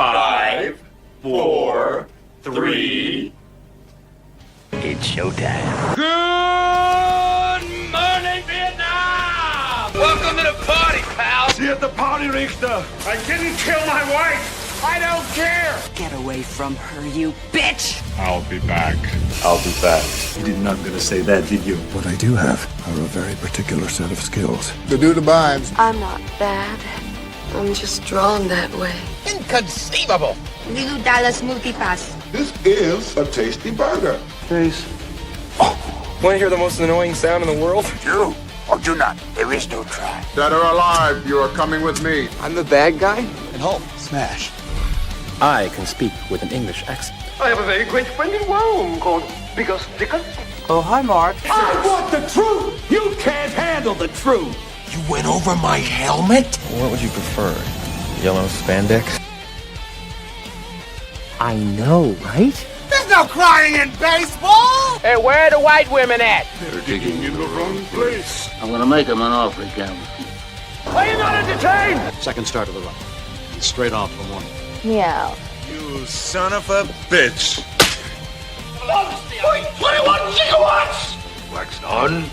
5, 4, 3. It's showtime. Good morning, Vietnam! Welcome to the party, pal! See you at the party, Richter! I didn't kill my wife! I don't care! Get away from her, you bitch! I'll be back. I'll be back. You did not gonna say that, did you? What I do have are a very particular set of skills. To do the binds. I'm not bad. I'm just drawn that way. Inconceivable! Little Dallas multipass. This is a tasty burger. Face. Want to hear the most annoying sound in the world? Do or do not. There is no try. Dead or alive, you are coming with me. I'm the bad guy? And Hulk. Smash. I can speak with an English accent. I have a very great friend in Rome called Biggus Dickens. Oh, hi, Mark. I want the truth! You can't handle the truth! You went over my helmet? What would you prefer? Yellow spandex? I know, right? There's no crying in baseball! Hey, where are the white women at? They're digging in the wrong place. I'm gonna make him an offer again. Are you not entertained? Second start of the run. Straight off for one. Meow. You son of a bitch. 21 gigawatts! Wax on,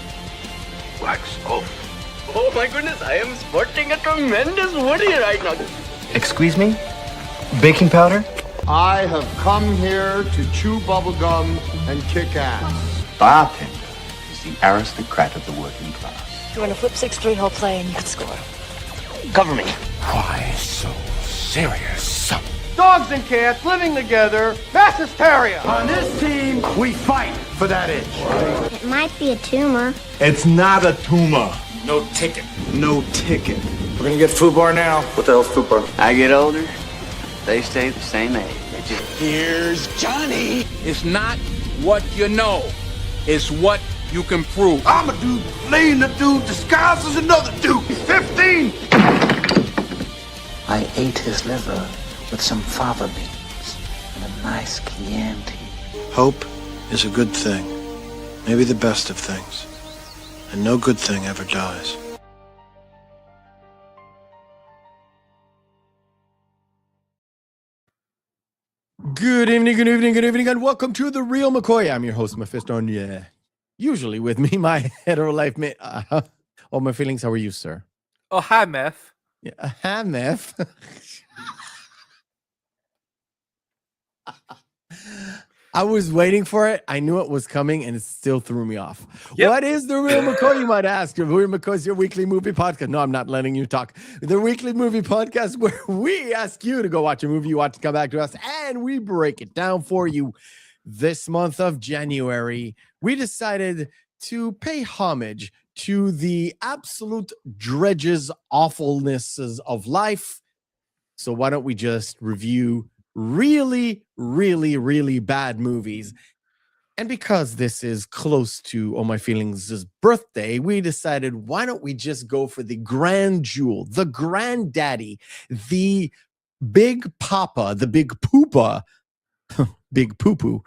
wax off. Oh my goodness, I am sporting a tremendous Woody right now. Excuse me? Baking powder? I have come here to chew bubblegum and kick ass. Bartender is the aristocrat of the working class. You want to flip 6-3 whole play and you can score. Cover me. Why so serious? Dogs and cats living together, mass hysteria. On this team, we fight for that itch. It might be a tumor. It's not a tumor. No ticket. No ticket. We're gonna get FUBAR now. What the hell's FUBAR? I get older, they stay the same age. Here's Johnny. It's not what you know, it's what you can prove. I'm a dude playing a dude disguised as another dude. He's 15! I ate his liver with some fava beans and a nice Chianti. Hope is a good thing. Maybe the best of things. And no good thing ever dies. Good evening, and welcome to the Reel McCoy. I'm your host, Meffistoe, and usually with me, my hetero life mate. All my feelings. How are you, sir? Oh, hi, Meth. Yeah, hi, Meth. I was waiting for it. I knew it was coming, and it still threw me off. Yep. What is the Reel McCoy, you might ask? The Reel McCoy's your weekly movie podcast. No, I'm not letting you talk. The weekly movie podcast where we ask you to go watch a movie you watch to come back to us, and we break it down for you. This month of January, we decided to pay homage to the absolute dredges, awfulnesses of life. So why don't we just review really, really, really bad movies? And because this is close to Oh My Feelings' birthday, we decided, why don't we just go for the grand jewel, the granddaddy, the big papa, the big poopa, big poo-poo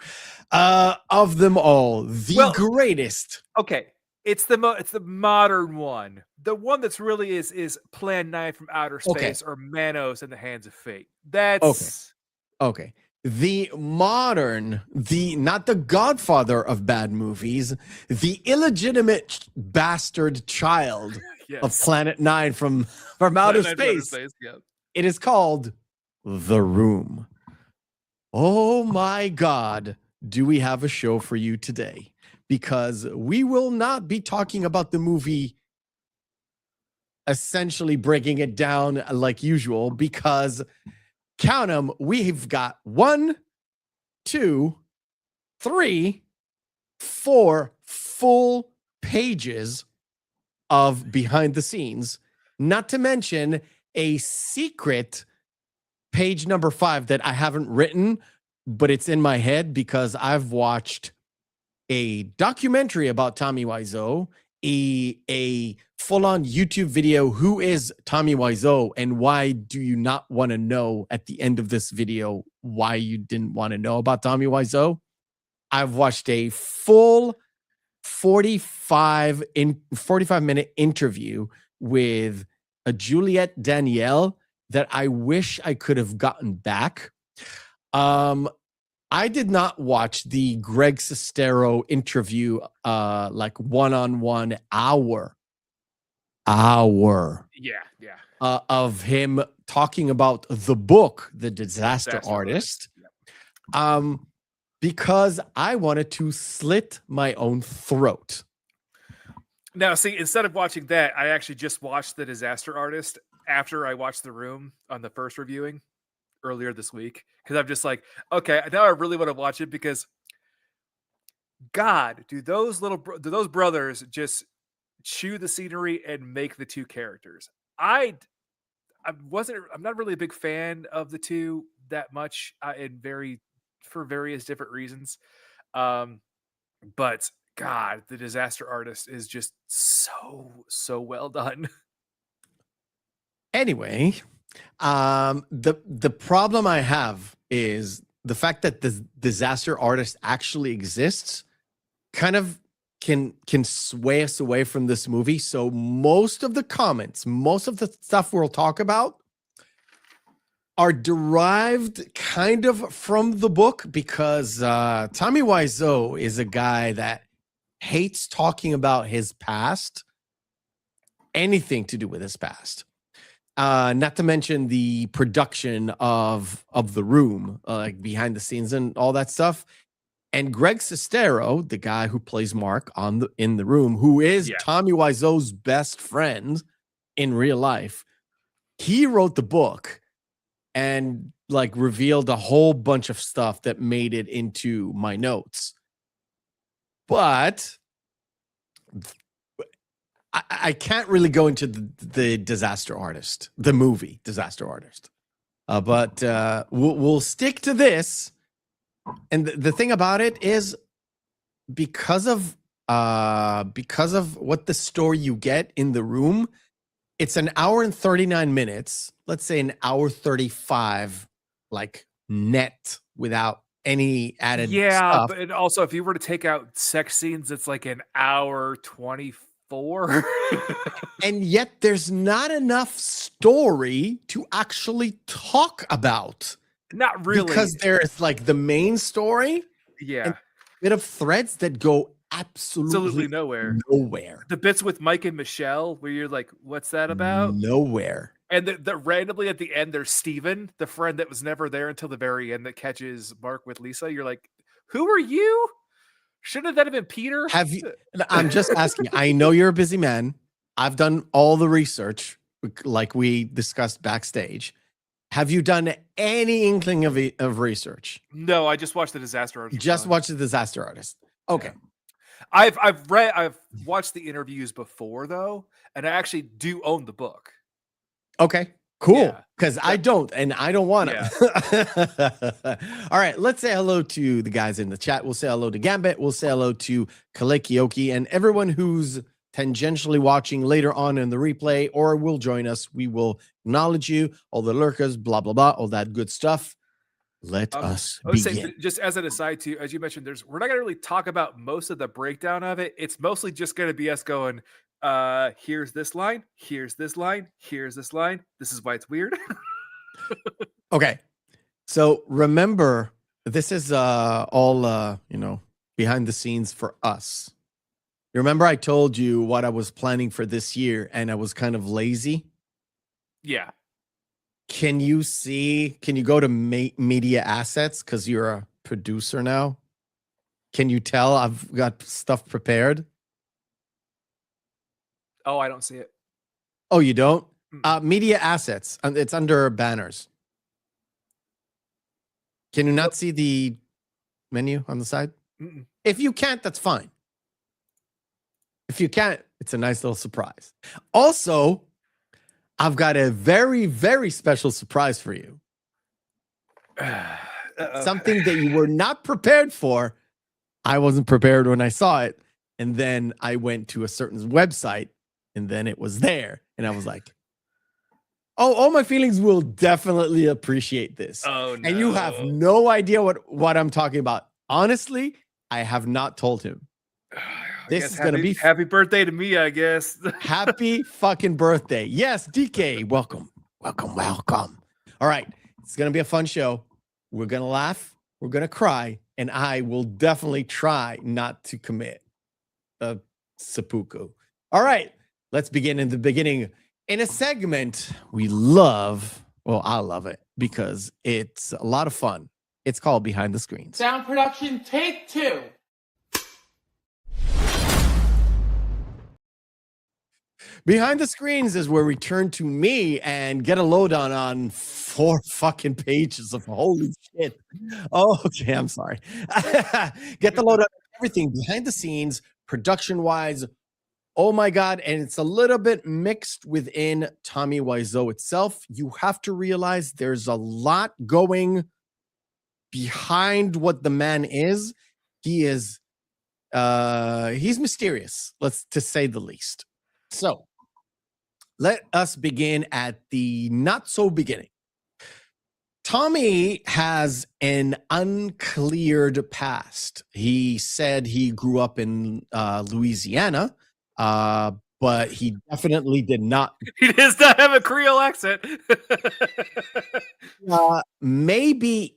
of them all, the greatest. Okay, it's the modern one, the one that's really is Plan 9 from Outer Space, or Manos in the Hands of Fate. That's okay. The modern, not the godfather of bad movies, the illegitimate bastard child of Planet 9 from outer space. Yeah. It is called The Room. Oh my God, do we have a show for you today? Because we will not be talking about the movie, essentially breaking it down like usual, because count them, we've got 1, 2, 3, 4 full pages of behind the scenes, not to mention a secret page number 5 that I haven't written, but it's in my head because I've watched a documentary about Tommy Wiseau, a full-on YouTube video, who is Tommy Wiseau, and why do you not want to know at the end of this video why you didn't want to know about Tommy Wiseau? I've watched a full 45-minute interview with a Juliette Danielle, that I wish I could have gotten back. I did not watch the Greg Sestero interview, like one-on-one hour. Yeah. Of him talking about the book, The Disaster Artist. Yeah. Because I wanted to slit my own throat. Now, see, instead of watching that, I actually just watched The Disaster Artist after I watched The Room on the first reviewing earlier this week. Because I'm just like, okay, now I really want to watch it because, God, do those brothers just chew the scenery and make the two characters? I'm not really a big fan of the two that much, for various different reasons. But God, The Disaster Artist is just so well done. Anyway, the problem I have is the fact that the Disaster Artist actually exists kind of can sway us away from this movie. So most of the comments, most of the stuff we'll talk about are derived kind of from the book because Tommy Wiseau is a guy that hates talking about his past, anything to do with his past. Not to mention the production of The Room, like behind the scenes and all that stuff. And Greg Sestero, the guy who plays Mark in The Room, who is Tommy Wiseau's best friend in real life, he wrote the book and like revealed a whole bunch of stuff that made it into my notes. But I can't really go into the Disaster Artist, the movie Disaster Artist. But we'll stick to this. And the thing about it is because of what the story you get in The Room, it's an hour and 39 minutes. Let's say an hour 35, like net without any added stuff. But also if you were to take out sex scenes, it's like an hour 24. And yet there's not enough story to actually talk about. Not really. Because there's like the main story. Yeah. And a bit of threads that go absolutely nowhere. Nowhere. The bits with Mike and Michelle where you're like, what's that about? Nowhere. And the randomly at the end, there's Steven, the friend that was never there until the very end that catches Mark with Lisa. You're like, who are you? Shouldn't that have been Peter? I'm just asking. I know you're a busy man. I've done all the research, like we discussed backstage. Have you done any inkling of research? No, I just watched The Disaster Artist. Just watched The Disaster Artist. Okay. Yeah. I've watched the interviews before though, and I actually do own the book. Okay, cool. Because I don't, and I don't want to. All right, let's say hello to the guys in the chat. We'll say hello to Gambit. We'll say hello to Kalekioki and everyone who's tangentially watching later on in the replay or will join us. We will acknowledge you, all the lurkers, blah, blah, blah, all that good stuff. Let us begin. Say, just as an aside too, as you mentioned, we're not going to really talk about most of the breakdown of it. It's mostly just going to be us going, here's this line, here's this line, here's this line. This is why it's weird. Okay. So remember, this is all, behind the scenes for us. You remember I told you what I was planning for this year and I was kind of lazy? Yeah. Can you go to media assets because you're a producer now? Can you tell I've got stuff prepared? Oh, I don't see it. Oh, you don't? Media assets. It's under banners. Can you not see the menu on the side? Mm-mm. If you can't, that's fine. If you can't, it's a nice little surprise. Also, I've got a very, very special surprise for you. Something that you were not prepared for. I wasn't prepared when I saw it. And then I went to a certain website and then it was there. And I was like, oh, all my feelings will definitely appreciate this. Oh, no. And you have no idea what I'm talking about. Honestly, I have not told him. This is going to be happy birthday to me, I guess. Happy fucking birthday. Yes, DK, welcome. Welcome. All right. It's going to be a fun show. We're going to laugh. We're going to cry. And I will definitely try not to commit a seppuku. All right. Let's begin in the beginning. In a segment we love, well, I love it because it's a lot of fun. It's called Behind the Screens. Sound production, take 2. Behind the Screens is where we turn to me and get a lowdown on 4 fucking pages of holy shit. Oh, okay, I'm sorry. Get the lowdown on everything behind the scenes, production-wise. Oh my God, and it's a little bit mixed within Tommy Wiseau itself. You have to realize there's a lot going behind what the man is. He's mysterious, to say the least. So let us begin at the not so beginning. Tommy has an uncleared past. He said he grew up in Louisiana, but he definitely did not. He does not have a Creole accent. Maybe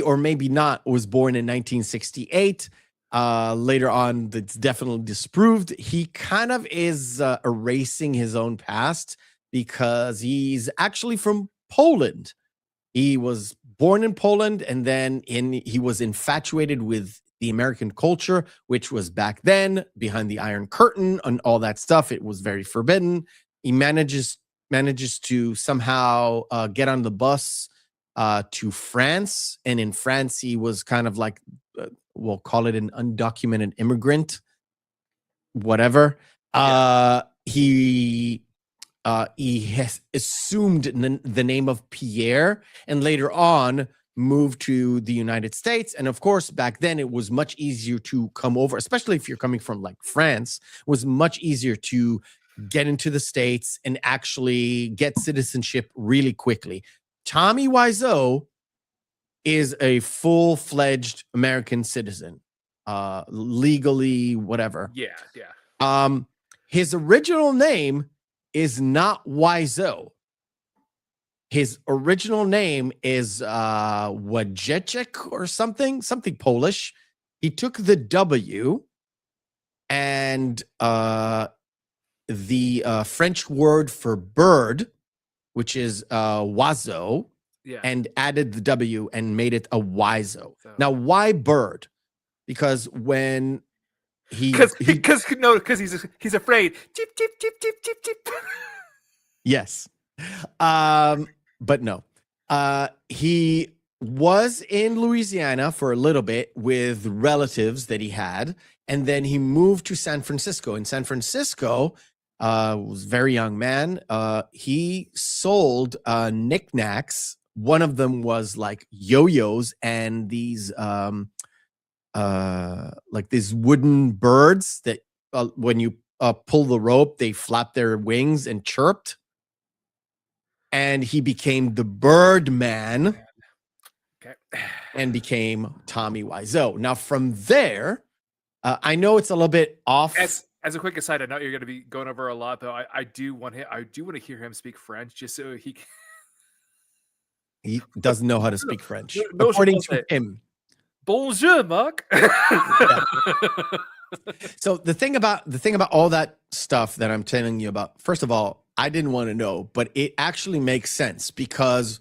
or maybe not, was born in 1968. Later on, that's definitely disproved. He kind of is erasing his own past because he's actually from Poland. He was born in Poland, and then he was infatuated with the American culture, which was back then behind the Iron Curtain and all that stuff. It was very forbidden. He manages to somehow get on the bus to France, and in France he was kind of like we'll call it an undocumented immigrant, whatever. He has assumed the name of Pierre, and later on moved to the United States. And of course, back then it was much easier to come over, especially if you're coming from like France. It was much easier to get into the States and actually get citizenship really quickly. Tommy Wiseau is a full-fledged American citizen, legally, whatever. Yeah. His original name is not Wiseau. His original name is Wojciech or something Polish. He took the W and the French word for bird, which is oiseau, and added the W and made it a Wiseau. Now, why bird? Because when because he's afraid. Cheep, cheep, cheep, cheep, cheep, cheep. Yes. But no. He was in Louisiana for a little bit with relatives that he had, and then he moved to San Francisco. In San Francisco, was a very young man. He sold knickknacks. One of them was like yo-yos and these like these wooden birds that when you pull the rope, they flap their wings and chirped. And he became the Birdman and became Tommy Wiseau. Now, from there, I know it's a little bit off. As a quick aside, I know you're going to be going over a lot, though. I do want to hear him speak French, just so he can... He doesn't know how to speak French, according to him. Bonjour, Marc. So the thing about all that stuff that I'm telling you about, first of all, I didn't want to know, but it actually makes sense because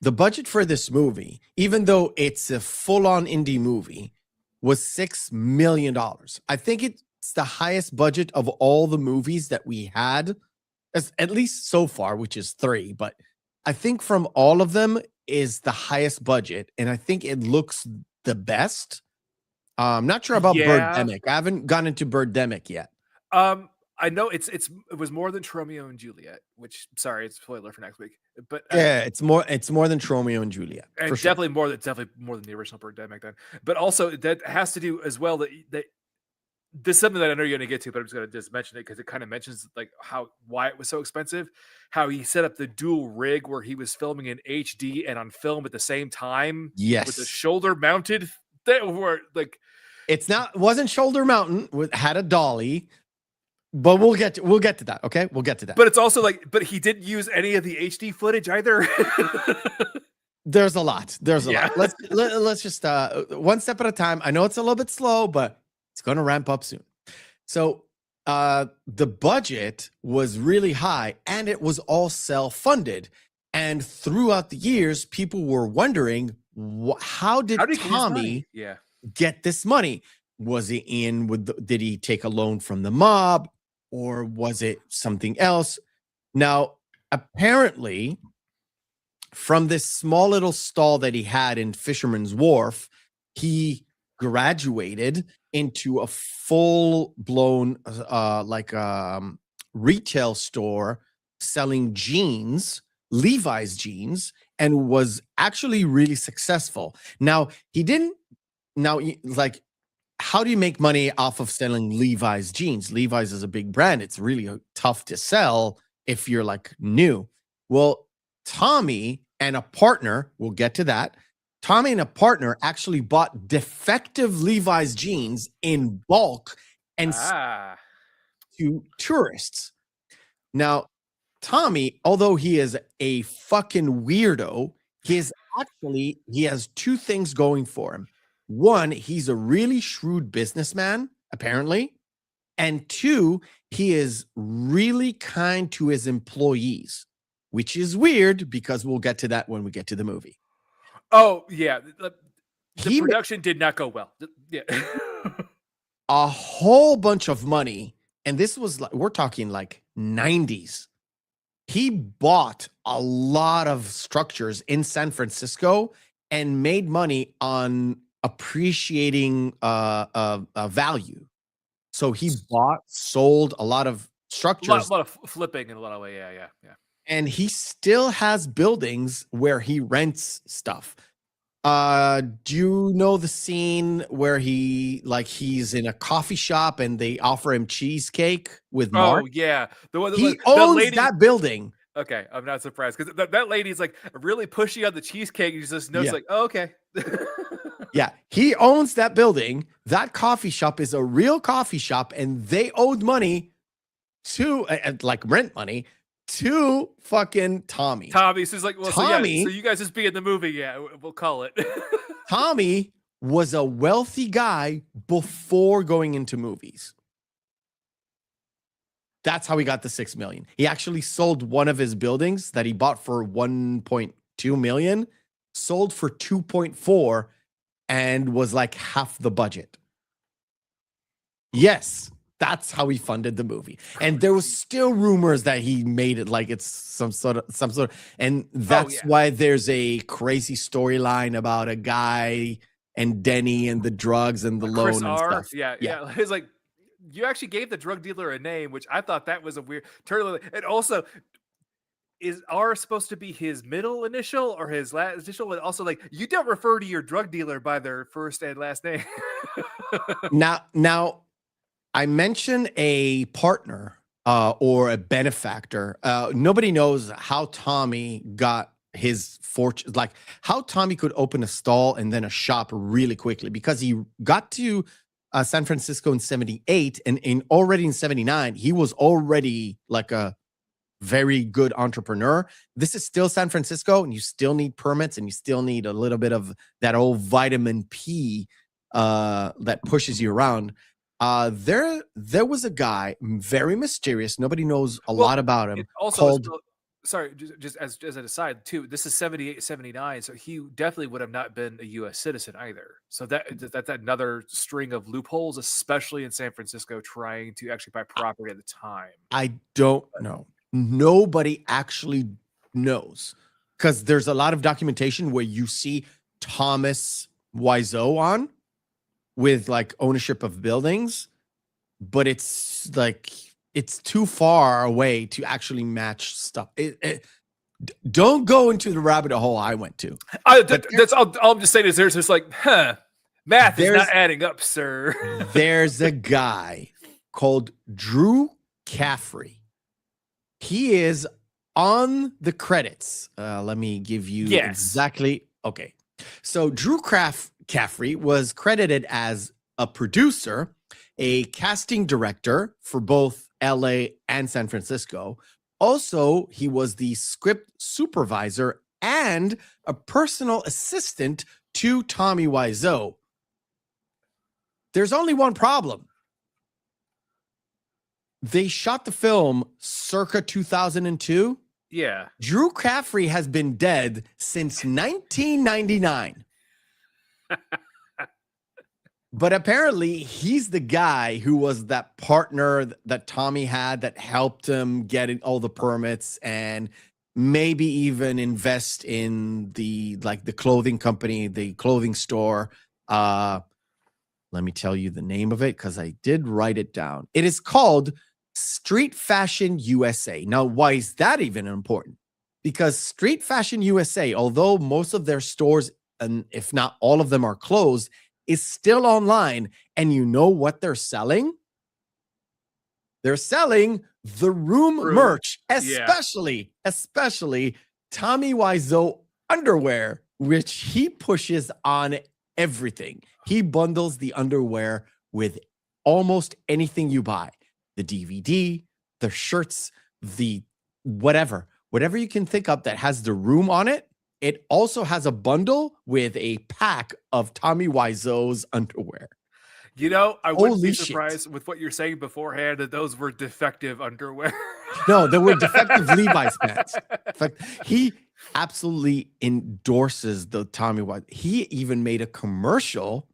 the budget for this movie, even though it's a full-on indie movie, was $6 million. I think it's the highest budget of all the movies that we had, at least so far, which is 3. But I think from all of them is the highest budget, and I think it looks the best. I'm not sure about Birdemic. I haven't gone into Birdemic yet. I know it was more than Romeo and Juliet, which sorry, it's a spoiler for next week. But yeah, it's more than Romeo and Juliet. And definitely more than the original Birdemic then. But also that has to do as well that this is something that I know you're going to get to, but I'm just going to just mention it because it kind of mentions like why it was so expensive, how he set up the dual rig where he was filming in HD and on film at the same time. Yes, with the shoulder mounted thing, where like wasn't shoulder mounted, had a dolly. But we'll get to that. Okay, we'll get to that. But it's also like, but he didn't use any of the HD footage either. There's a lot. There's a lot. Let's just one step at a time. I know it's a little bit slow, but it's going to ramp up soon. So the budget was really high, and it was all self-funded. And throughout the years, people were wondering, how did Tommy get this money? Was he in with? Did he take a loan from the mob, or was it something else? Now, apparently, from this small little stall that he had in Fisherman's Wharf, he graduated into a full-blown retail store selling jeans, Levi's jeans, and was actually really successful. Now, how do you make money off of selling Levi's jeans? Levi's is a big brand. It's really tough to sell if you're like new. Well, Tommy and a partner, we'll get to that. Tommy and a partner actually bought defective Levi's jeans in bulk and to tourists. Now, Tommy, although he is a fucking weirdo, he has two things going for him. One, he's a really shrewd businessman, apparently. And two, he is really kind to his employees, which is weird because we'll get to that when we get to the movie. Oh, yeah. The production did not go well. Yeah. A whole bunch of money. And this was like, we're talking like 90s. He bought a lot of structures in San Francisco and made money on appreciating value. So he sold a lot of structures. A lot of flipping in a lot of ways. Yeah. And he still has buildings where he rents stuff. Do you know the scene where he's in a coffee shop and they offer him cheesecake with Mark? Oh, yeah. He owns that building. Okay, I'm not surprised because that lady's like really pushy on the cheesecake. You just notice like, oh, okay. Yeah, he owns that building. That coffee shop is a real coffee shop, and they owed money to rent money to fucking Tommy. Tommy's is like, well, Tommy, so you guys just be in the movie. Yeah, we'll call it. Tommy was a wealthy guy before going into movies. That's how he got the $6 million. He actually sold one of his buildings that he bought for $1.2 million, sold for $2.4, and was like half the budget. Yes, that's how he funded the movie. And there was still rumors that he made it like it's some sort of, and that's why there's a crazy storyline about a guy and Denny and the drugs and the loan and stuff. Yeah. It's like, you actually gave the drug dealer a name, which I thought that was a weird turn. And also, is R supposed to be his middle initial or his last initial? And also, like, you don't refer to your drug dealer by their first and last name. Now, I mentioned a partner or a benefactor. Nobody knows how Tommy got his fortune, like how Tommy could open a stall and then a shop really quickly, because he got to San Francisco in 78, and already in 79, he was already like a very good entrepreneur. This is still San Francisco, and you still need permits, and you still need a little bit of that old vitamin P that pushes you around. There was a guy, very mysterious. Nobody knows a lot about him. Also, sorry, just as an aside too, this is 78, 79, so he definitely would have not been a U.S. citizen either. So that's another string of loopholes, especially in San Francisco, trying to actually buy property at the time. I don't know. Nobody actually knows, because there's a lot of documentation where you see Thomas Wiseau on with like ownership of buildings, but it's like it's too far away to actually match stuff. Don't go into the rabbit hole I went to. That's all I'm just saying is there's just like, math is not adding up, sir. There's a guy called Drew Caffrey. He is on the credits. Let me give you exactly. Okay. So Drew Caffrey was credited as a producer, a casting director for both LA and San Francisco. Also, he was the script supervisor and a personal assistant to Tommy Wiseau. There's only one problem. They shot the film circa 2002. Yeah. Drew Caffrey has been dead since 1999. But apparently, he's the guy who was that partner that Tommy had that helped him get all the permits and maybe even invest in the clothing company, the clothing store. Let me tell you the name of it because I did write it down. It is called Street Fashion USA. Now, why is that even important? Because Street Fashion USA, although most of their stores, and if not all of them, are closed, is still online. And you know what they're selling? They're selling the room merch, especially Tommy Wiseau underwear, which he pushes on everything. He bundles the underwear with almost anything you buy. The DVD, the shirts, the whatever you can think of that has the room on it. It also has a bundle with a pack of Tommy Wiseau's underwear. You know, I wouldn't be surprised with what you're saying beforehand that those were defective underwear. No, they were defective Levi's pants. In fact, he absolutely endorses the Tommy Wiseau. He even made a commercial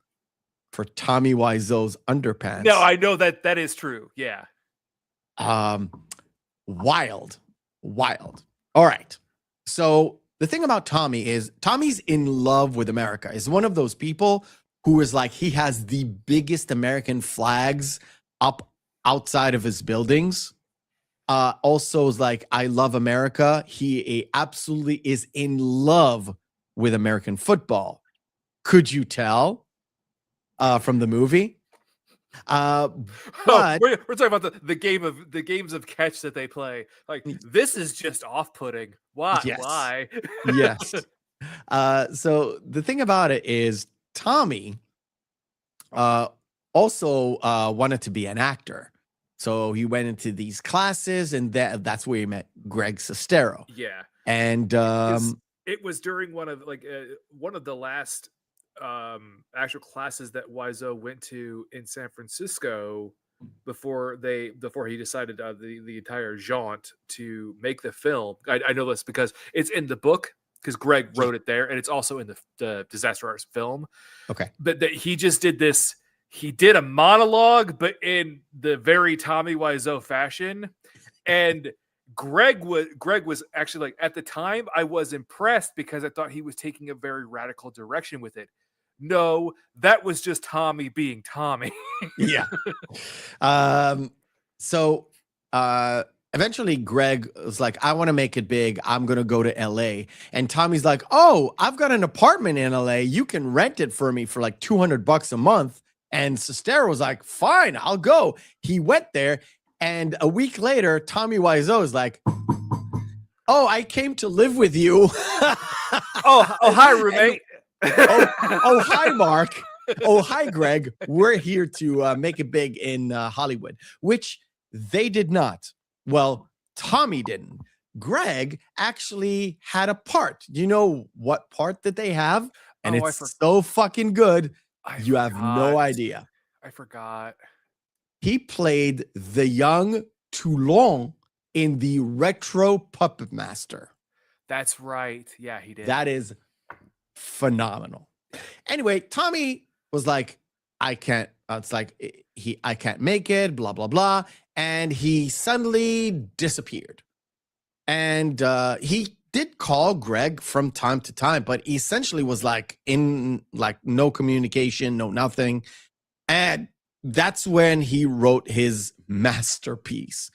for Tommy Wiseau's underpants. No, I know that is true. Yeah. Wild. All right. So the thing about Tommy is Tommy's in love with America. Is one of those people who is like, he has the biggest American flags up outside of his buildings. Also is like, I love America. He absolutely is in love with American football. Could you tell from the movie? But we're talking about the games of catch that they play. Like, this is just off-putting. Why? Yes. Why? Yes. So the thing about it is Tommy also wanted to be an actor. So he went into these classes, and that's where he met Greg Sestero. Yeah. And it was during one of the last actual classes that Wiseau went to in San Francisco before he decided the entire jaunt to make the film. I know this because it's in the book, because Greg wrote it there, and it's also in the Disaster Artist film. Okay. But that he just did this. He did a monologue, but in the very Tommy Wiseau fashion. And Greg was actually, like, at the time, I was impressed because I thought he was taking a very radical direction with it. No, that was just Tommy being Tommy. Yeah. So eventually Greg was like, I want to make it big. I'm going to go to LA. And Tommy's like, oh, I've got an apartment in LA. You can rent it for me for like $200 a month. And Sestero was like, fine, I'll go. He went there. And a week later, Tommy Wiseau is like, oh, I came to live with you. oh, hi, roommate. oh, hi, Mark. Oh, hi, Greg. We're here to make it big in Hollywood, which they did not. Well, Tommy didn't. Greg actually had a part. Do you know what part that they have? And it's so fucking good. You have no idea. I forgot. He played the young Toulon in the Retro Puppet Master. That's right. Yeah, he did. That is phenomenal. Anyway, Tommy was like, I can't, I can't make it, blah, blah, blah. And he suddenly disappeared. And he did call Greg from time to time, but he essentially was like in like no communication, no nothing. And that's when he wrote his masterpiece,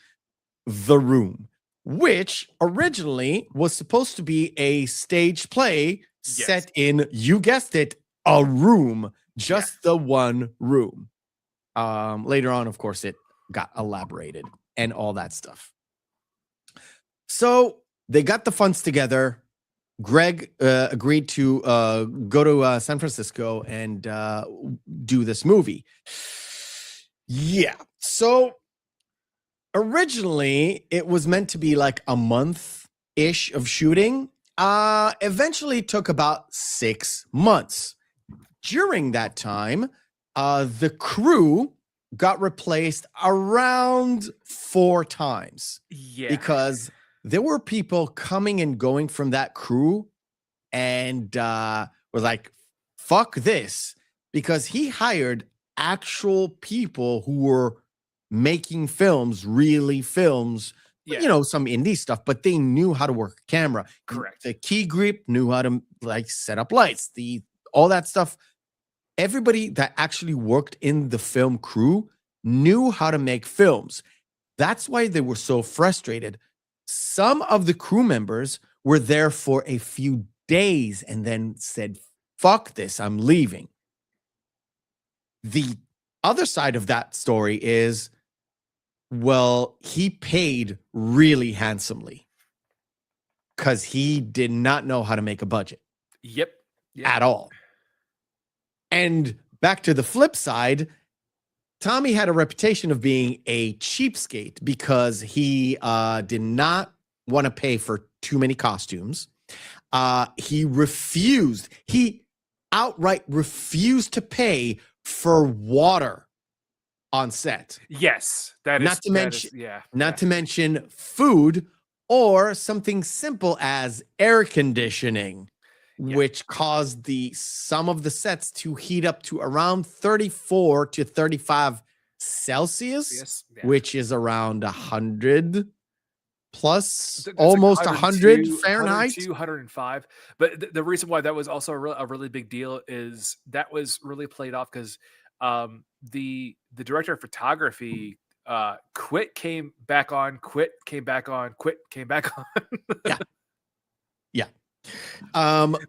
The Room, which originally was supposed to be a stage play set in, you guessed it, a room, just the one room. Later on, of course, it got elaborated and all that stuff. So they got the funds together. Greg agreed to go to San Francisco and do this movie. Yeah. So Originally, it was meant to be like a month-ish of shooting. Eventually it took about 6 months. During that time, the crew got replaced around 4 times. Yeah. Because there were people coming and going from that crew and were like, fuck this. Because he hired actual people who were making films, really films, some indie stuff, but they knew how to work a camera. Correct. The key grip knew how to set up lights, all that stuff. Everybody that actually worked in the film crew knew how to make films. That's why they were so frustrated. Some of the crew members were there for a few days and then said, fuck this, I'm leaving. The other side of that story is, well, he paid really handsomely because he did not know how to make a budget. Yep. At all. And back to the flip side, Tommy had a reputation of being a cheapskate because he did not want to pay for too many costumes. He outright refused to pay for water on set. Yes, that is not to mention food or something simple as air conditioning, which caused some of the sets to heat up to around 34 to 35 Celsius, which is around 100 plus, almost 100 Fahrenheit. 105. But the reason why that was also a really big deal is that was really played off because the director of photography quit, came back on, quit, came back on, quit, came back on.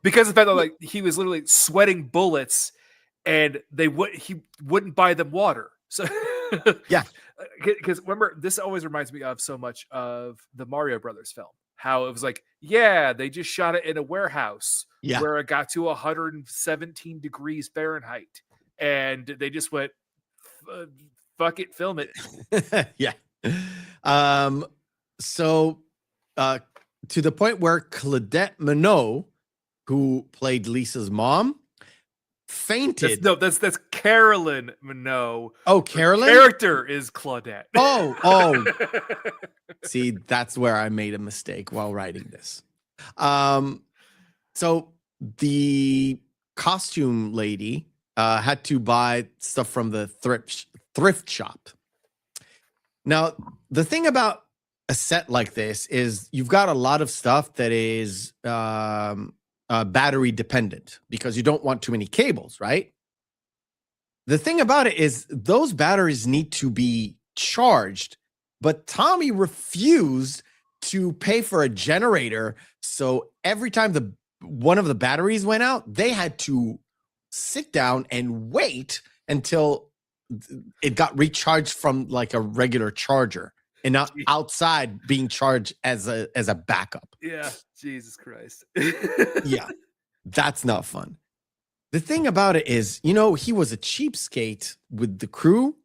Because of the fact that he was literally sweating bullets and he wouldn't buy them water. So because remember, this always reminds me of so much of the Mario Brothers film, how it was they just shot it in a warehouse where it got to 117 degrees Fahrenheit and they just went, fuck it, film it. So to the point where Claudette Minot, who played Lisa's mom, fainted. That's Carolyn Minot. Oh, Carolyn? The character is Claudette. Oh. See, that's where I made a mistake while writing this. So the costume lady had to buy stuff from the thrift shop. Now, the thing about a set like this is you've got a lot of stuff that is battery dependent because you don't want too many cables, right? The thing about it is those batteries need to be charged, but Tommy refused to pay for a generator. So every time one of the batteries went out, they had to sit down and wait until it got recharged from a regular charger and not outside being charged as a backup. Yeah, Jesus Christ. That's not fun. The thing about it is, he was a cheapskate with the crew.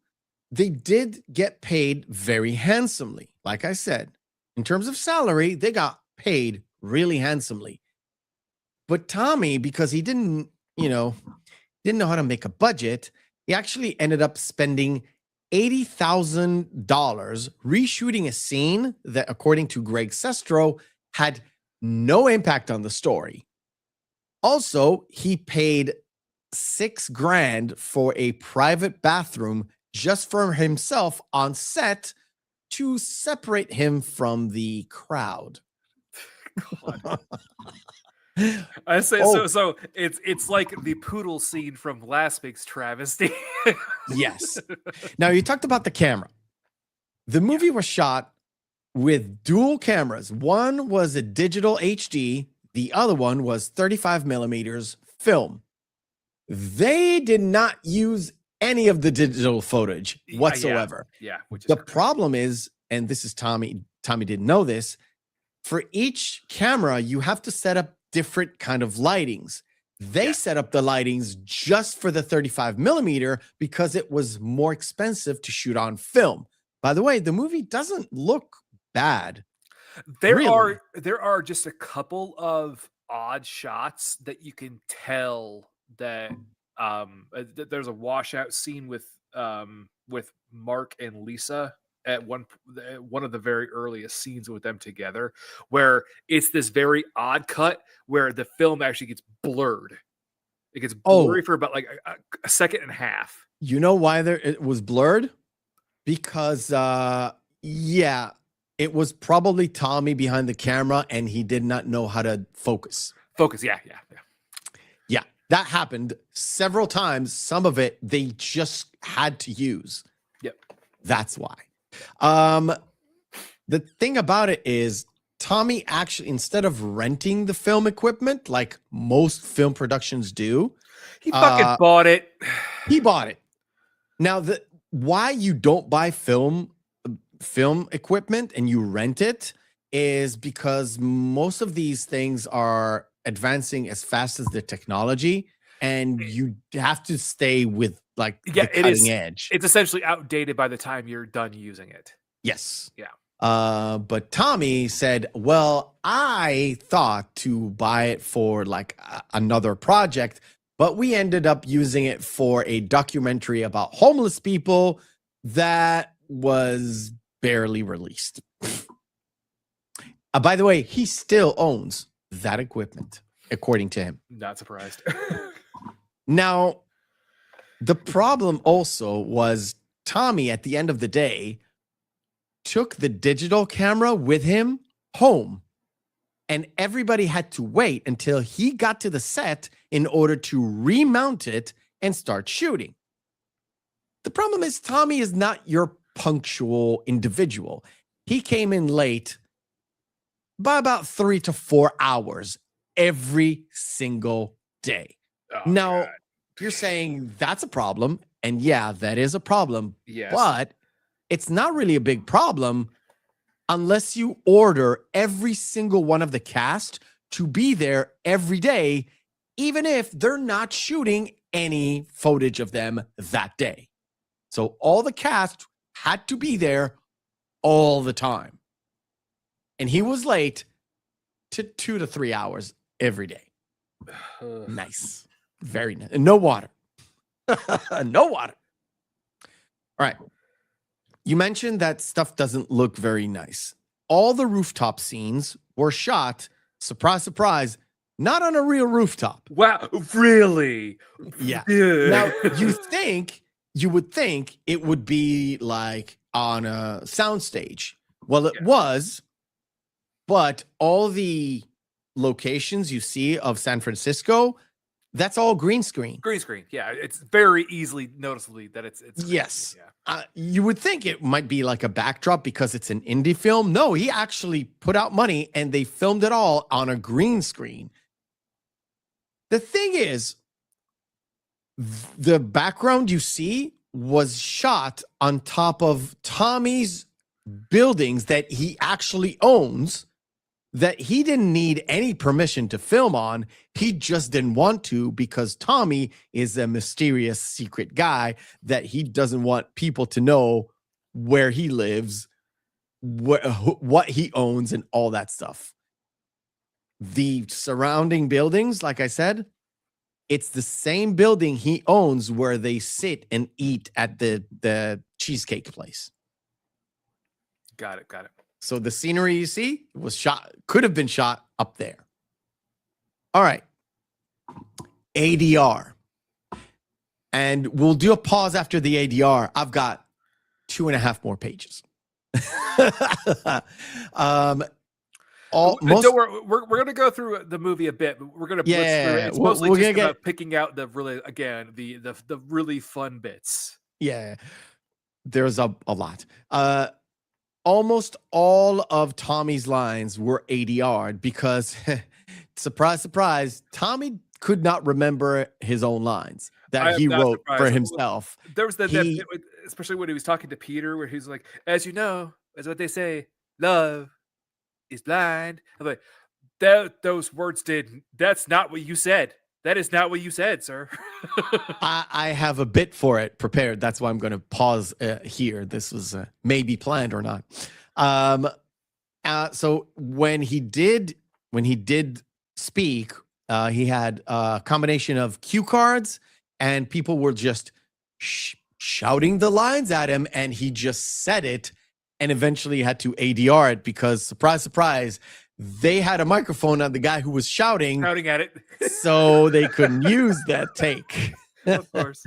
They did get paid very handsomely. Like I said, in terms of salary, they got paid really handsomely. But Tommy, because he didn't know how to make a budget, he actually ended up spending $80,000 reshooting a scene that, according to Greg Sestro, had no impact on the story. Also, he paid $6,000 for a private bathroom just for himself on set to separate him from the crowd. I say so it's like the poodle scene from last week's travesty. Yes. Now, you talked about the camera. The movie was shot with dual cameras. One was a digital HD. The other one was 35 millimeters film. They did not use any of the digital footage whatsoever. The problem is, and this is Tommy didn't know this, for each camera, you have to set up different kind of lightings. They set up the lightings just for the 35 millimeter because it was more expensive to shoot on film. By the way, the movie doesn't look bad. There Really? are just a couple of odd shots that you can tell that there's a washout scene with Mark and Lisa at one of the very earliest scenes with them together, where it's this very odd cut where the film actually gets blurred. It gets blurry for about like a second and a half. You know why it was blurred? Because it was probably Tommy behind the camera and he did not know how to focus. Yeah. That happened several times. Some of it they just had to use. Yep. That's why. The thing about it is Tommy actually, instead of renting the film equipment like most film productions do, he fucking bought it. He bought it. Now, why you don't buy film equipment and you rent it is because most of these things are advancing as fast as the technology, and you have to stay with like the cutting edge. It's essentially outdated by the time you're done using it. Yes. Yeah. But Tommy said, well, I thought to buy it for like another project, but we ended up using it for a documentary about homeless people that was barely released. By the way, he still owns that equipment, according to him. Not surprised. Now, the problem also was Tommy, at the end of the day, took the digital camera with him home, and everybody had to wait until he got to the set in order to remount it and start shooting. The problem is Tommy is not your punctual individual. He came in late by about 3 to 4 hours every single day. Now, you're saying that's a problem, and yeah, that is a problem. Yes. But it's not really a big problem unless you order every single one of the cast to be there every day, even if they're not shooting any footage of them that day. So all the cast had to be there all the time. And he was late to 2 to 3 hours every day. Nice. Very nice. And no water. No water. All right. You mentioned that stuff doesn't look very nice. All the rooftop scenes were shot, surprise, surprise, not on a real rooftop. Wow, really? Yeah. Now, you would think it would be like on a soundstage. Well, it was, but all the locations you see of San Francisco, that's all green screen. Green screen. Yeah, it's very easily noticeably that it's yes. Yeah. You would think it might be like a backdrop because it's an indie film. No, he actually put out money and they filmed it all on a green screen. The thing is, the background you see was shot on top of Tommy's buildings that he actually owns, that he didn't need any permission to film on. He just didn't want to because Tommy is a mysterious secret guy that he doesn't want people to know where he lives, what he owns, and all that stuff. The surrounding buildings, like I said, it's the same building he owns where they sit and eat at the cheesecake place. Got it. So the scenery you see could have been shot up there. All right. ADR. And we'll do a pause after the ADR. I've got 2.5 more pages. Don't worry, we're going to go through the movie a bit, but we're going to blitz through it. It's mostly just about picking out the really fun bits. Yeah. There's a lot. Almost all of Tommy's lines were ADR'd because, surprise, surprise, Tommy could not remember his own lines that he wrote for himself. There was that, especially when he was talking to Peter, where he's like, as you know, as what they say, love is blind. I'm like, those words that's not what you said. That is not what you said, sir. I have a bit for it prepared. That's why I'm going to pause here. This was maybe planned or not. So when he did speak, he had a combination of cue cards, and people were just shouting the lines at him, and he just said it, and eventually had to ADR it because, surprise, surprise, they had a microphone on the guy who was shouting at it, so they couldn't use that take. Of course.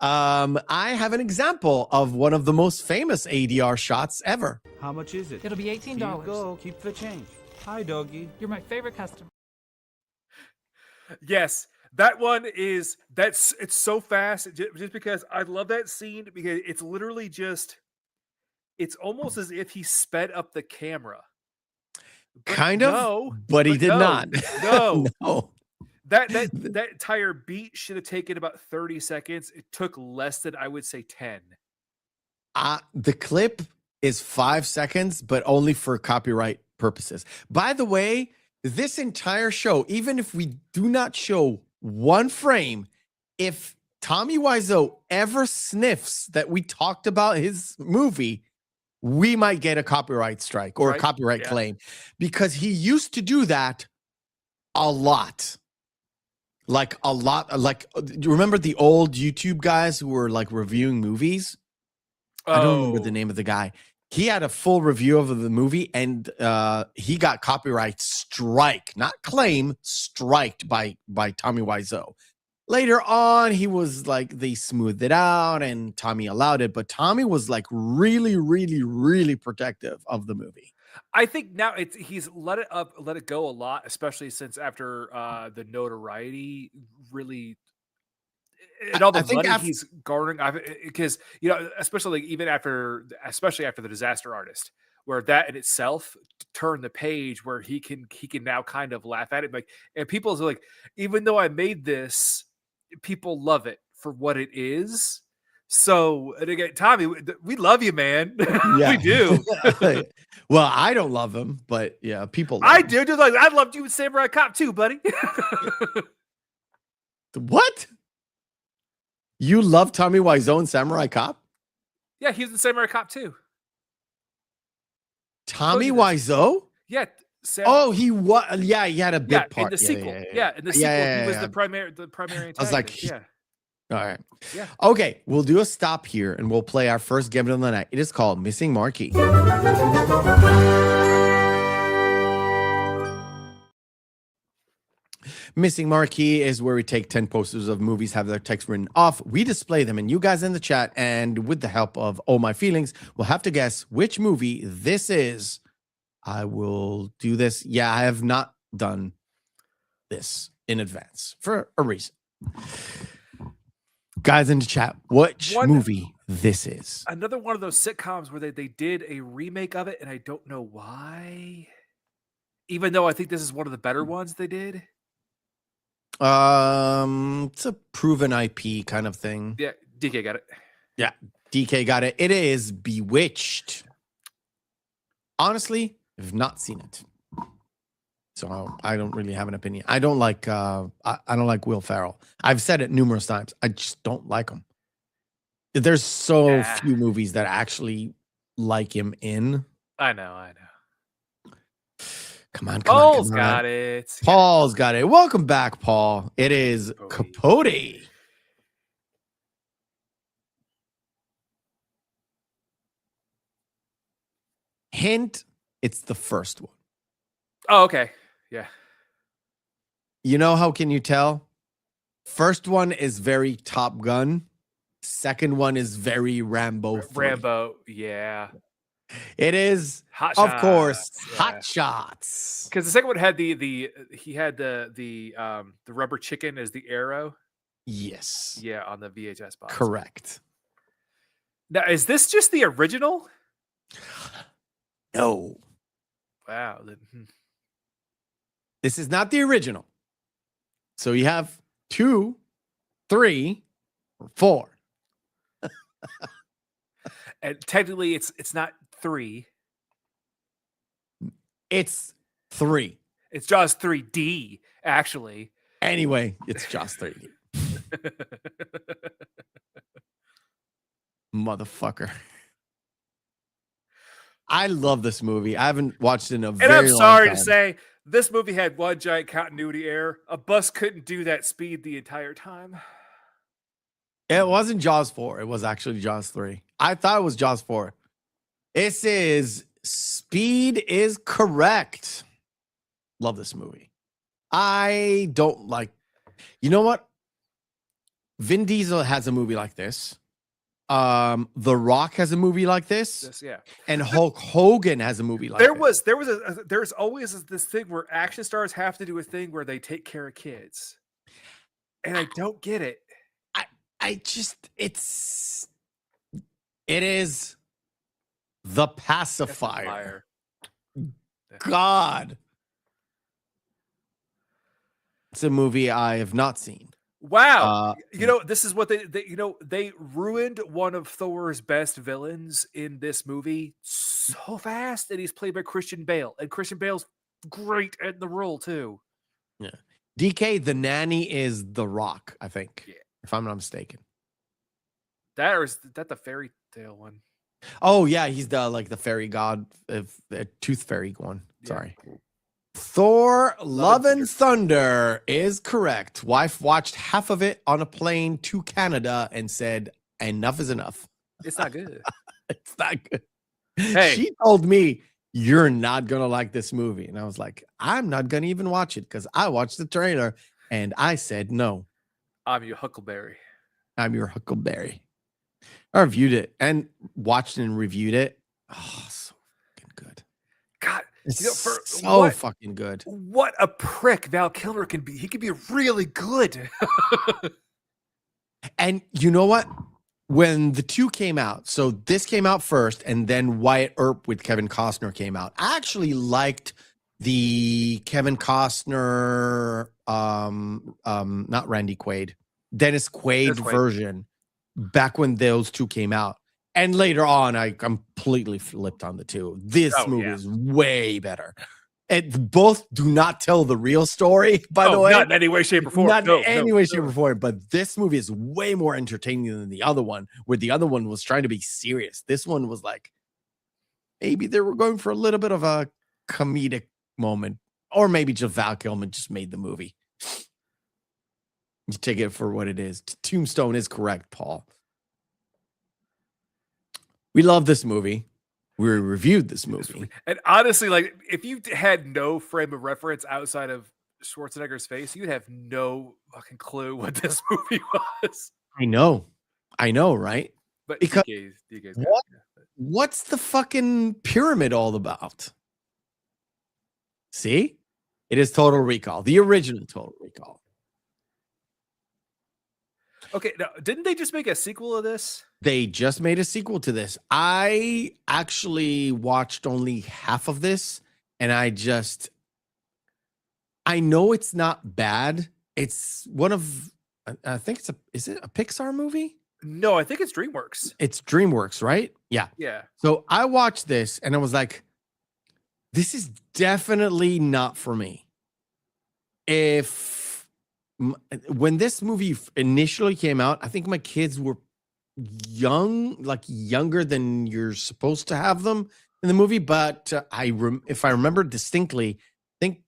I have an example of one of the most famous ADR shots ever. How much is it? It'll be $18. Here you go. Keep the change. Hi, doggy. You're my favorite customer. Yes, that one is it's so fast just because I love that scene because it's literally just it's almost as if he sped up the camera. Kind of, but he did not. No. No. That entire beat should have taken about 30 seconds. It took less than, I would say, 10. The clip is 5 seconds, but only for copyright purposes. By the way, this entire show, even if we do not show one frame, if Tommy Wiseau ever sniffs that we talked about his movie, we might get a copyright strike or a copyright claim, because he used to do that a lot. Like a lot. Like, do you remember the old YouTube guys who were like reviewing movies? I don't remember the name of the guy. He had a full review of the movie, and he got copyright strike, not claim, striked by Tommy Wiseau. Later on, he was like, they smoothed it out and Tommy allowed it, but Tommy was like really, really, really protective of the movie. I think now he's let it go a lot, especially since after the notoriety really and all the money he's garnering, because especially after the Disaster Artist, where that in itself turned the page where he can now kind of laugh at it, like, and people's like, even though I made this, people love it for what it is. So, and again, Tommy, we love you, man. Yeah. We do. Well, I don't love him, but yeah, people love I him. do. Just like I loved you in Samurai Cop too, buddy. What? You love Tommy Wiseau in Samurai Cop? Yeah, he was in Samurai Cop too. Tommy Wiseau? Yeah. He was. Yeah, he had a big part in the sequel. Yeah, in the sequel, he was the primary antagonist. I was like, yeah. All right. Yeah. Okay, we'll do a stop here and we'll play our first game of the night. It is called Missing Marquee. Missing Marquee is where we take 10 posters of movies, have their text written off. We display them, and you guys in the chat, and with the help of Oh My Feelings, will have to guess which movie this is. I will do this. Yeah, I have not done this in advance for a reason. Guys in the chat, which movie this is? Another one of those sitcoms where they did a remake of it, and I don't know why. Even though I think this is one of the better ones they did. It's a proven IP kind of thing. Yeah, DK got it. Yeah, DK got it. It is Bewitched. Honestly, I've not seen it, so I don't really have an opinion. I don't like I don't like Will Ferrell. I've said it numerous times. I just don't like him. There's so few movies that actually like him in. I know. Come on. Paul's got it. Paul's got it. Welcome back, Paul. It is Capote. Hint, it's the first one. Oh, okay. Yeah. You know, how can you tell? First one is very Top Gun. Second one is very Rambo 3. Rambo, yeah. It is, Hot of Shots. course, Yeah. Hot Shots. Because the second one had the rubber chicken as the arrow. Yes. Yeah, on the VHS box. Correct. Now, is this just the original? No. Wow. This is not the original. So you have 2, 3, or 4. And technically, it's not 3. It's 3. It's Jaws 3D, actually. Anyway, it's Jaws 3. Motherfucker. I love this movie. I haven't watched it in a very long time. And I'm sorry to say, this movie had one giant continuity error. A bus couldn't do that speed the entire time. It wasn't Jaws 4. It was actually Jaws 3. I thought it was Jaws 4. It says speed is correct. Love this movie. I don't like, you know what? Vin Diesel has a movie like this. The Rock has a movie like this. Yeah. And Hulk Hogan has a movie like this. There's always this thing where action stars have to do a thing where they take care of kids. And I don't get it. It is The Pacifier. God. It's a movie I have not seen. Wow. This is what they ruined one of Thor's best villains in this movie so fast, and he's played by Christian Bale. And Christian Bale's great at the role too. Yeah. DK, the nanny is The Rock, I think. Yeah. If I'm not mistaken. Is that the fairy tale one? Oh yeah, he's the fairy god, the tooth fairy one. Yeah. Sorry. Thor Love and Thunder is correct. Wife watched half of it on a plane to Canada and said, enough is enough. It's not good. It's not good. Hey. She told me, you're not going to like this movie. And I was like, I'm not going to even watch it because I watched the trailer and I said no. I'm your Huckleberry. I'm your Huckleberry. I reviewed it and watched and reviewed it. Oh, so fucking good. God. It's so fucking good. What a prick Val Kilmer can be. He can be really good. And you know what? When the two came out, so this came out first, and then Wyatt Earp with Kevin Costner came out. I actually liked the Kevin Costner, not Randy Quaid, Dennis Quaid version back when those two came out. And later on, I completely flipped on the two. This movie is way better. And both do not tell the real story, by the way. Not in any way, shape, or form. Not in any way, shape, or form. But this movie is way more entertaining than the other one, where the other one was trying to be serious. This one was like, maybe they were going for a little bit of a comedic moment. Or maybe just Val Kilmer just made the movie. You take it for what it is. Tombstone is correct, Paul. We love this movie. We reviewed this movie. And honestly, like, if you had no frame of reference outside of Schwarzenegger's face, you'd have no fucking clue what this movie was. I know, right? But because DK's what's the fucking pyramid all about? See? It is Total Recall, the original Total Recall. Okay, now, didn't they just make a sequel of this? They just made a sequel to this. I actually watched only half of this, and I know it's not bad. It's one of, I think is it a Pixar movie? No, I think it's DreamWorks. It's DreamWorks, right? Yeah. Yeah. So I watched this, and I was like, this is definitely not for me. When this movie initially came out, I think my kids were younger than you're supposed to have them in the movie. But if I remember distinctly, I think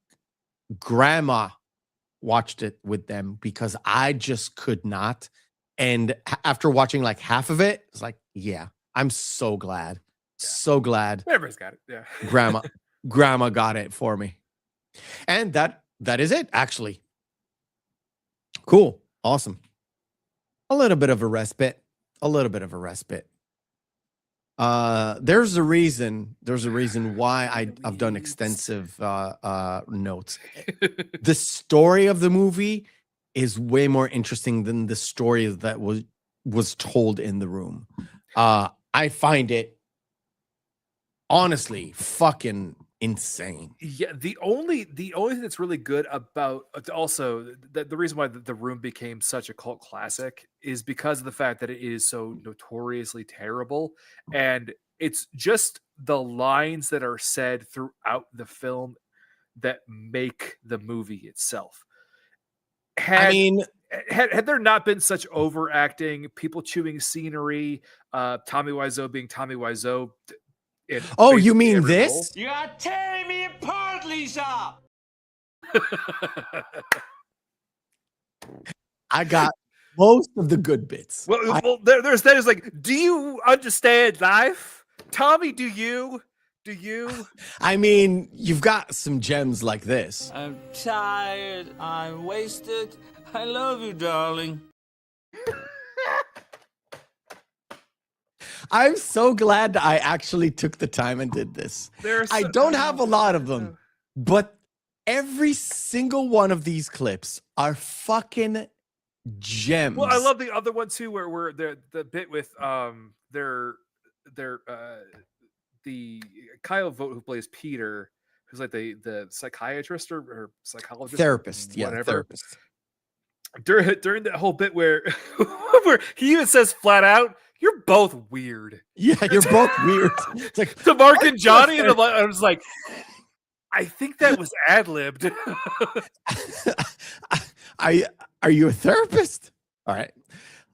Grandma watched it with them because I just could not. And after watching like half of it, it's like, yeah, I'm so glad. Yeah. So glad. Everybody's got it. Yeah. Grandma got it for me. And that is it, actually. Cool. Awesome. A little bit of a respite. There's a reason why I've done extensive notes. The story of the movie is way more interesting than the story that was told in the room. I find it honestly fucking insane. Yeah, the only thing that's really good about also the reason why the Room became such a cult classic is because of the fact that it is so notoriously terrible, and it's just the lines that are said throughout the film that make the movie itself. had there not been such overacting, people chewing scenery, Tommy Wiseau being Tommy Wiseau. Oh, you mean this? You are tearing me apart, Lisa. I got most of the good bits. Well, there's like, do you understand life, Tommy? Do you? I mean, you've got some gems like this. I'm tired. I'm wasted. I love you, darling. I'm so glad I actually took the time and did this. I don't have a lot of them, but every single one of these clips are fucking gems. Well, I love the other one too, where the bit with the Kyle Vogt, who plays Peter, who's like the psychiatrist or psychologist, therapist, whatever. Yeah, therapist. During that whole bit where he even says flat out, "You're both weird." Yeah, you're both weird. It's like to Mark and Johnny, and I was like, I think that was ad-libbed. Are you a therapist? All right,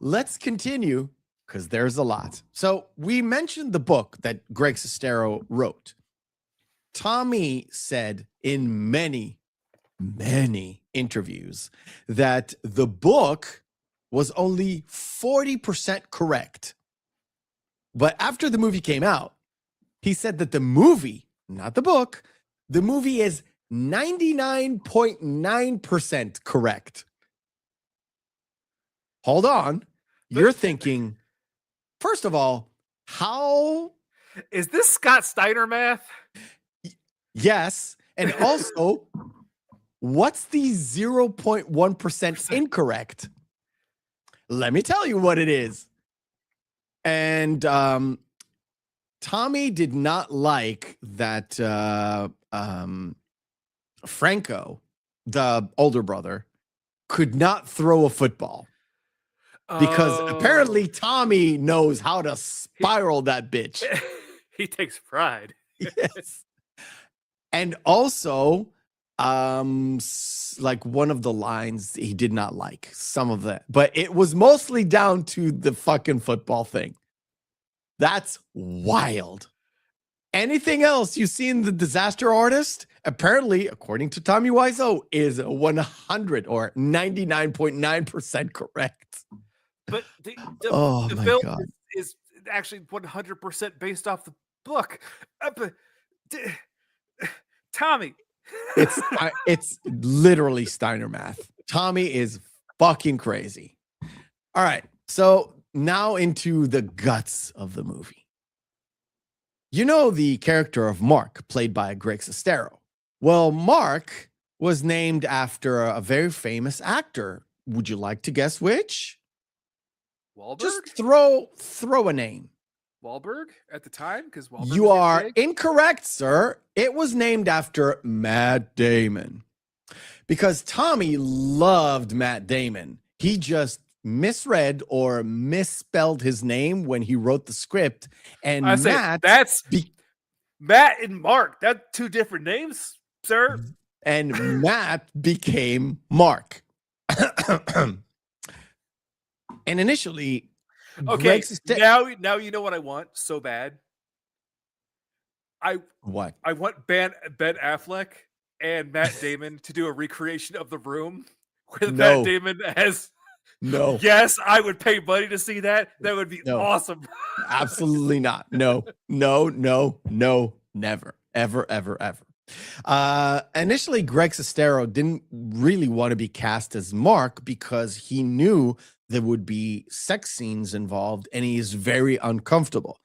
let's continue because there's a lot. So we mentioned the book that Greg Sestero wrote. Tommy said in many interviews that the book was only 40% correct. But after the movie came out, he said that the movie, not the book, the movie is 99.9% correct. Hold on. You're thinking, first of all, how is this Scott Steiner math? Yes. And also, what's the 0.1% incorrect? Let me tell you what it is. And Tommy did not like that Franco, the older brother, could not throw a football. Because apparently Tommy knows how to spiral that bitch. He takes pride. Yes. And also, like one of the lines he did not like, some of that. But it was mostly down to the fucking football thing. That's wild. Anything else you see in The Disaster Artist, apparently, according to Tommy Wiseau, is 100 or 99.9% correct. But the oh the my film God. is actually 100% based off the book. Tommy. It's literally Steiner math. Tommy is fucking crazy. All right. So now into the guts of the movie. You know the character of Mark, played by Greg Sestero. Well, Mark was named after a very famous actor. Would you like to guess which? Wahlberg? Just throw a name. Wahlberg at the time? Because Wahlberg You are incorrect, sir. It was named after Matt Damon. Because Tommy loved Matt Damon. He just misread or misspelled his name when he wrote the script. And I say, Matt, that's Matt and Mark. That's two different names, sir. And Matt became Mark. And initially, okay, now you know what I want so bad. I want Ben Affleck and Matt Damon to do a recreation of The Room with Matt Damon as. No. Yes, I would pay money to see that. That would be awesome. Absolutely not. No, never, ever. Initially, Greg Sestero didn't really want to be cast as Mark because he knew there would be sex scenes involved and he is very uncomfortable.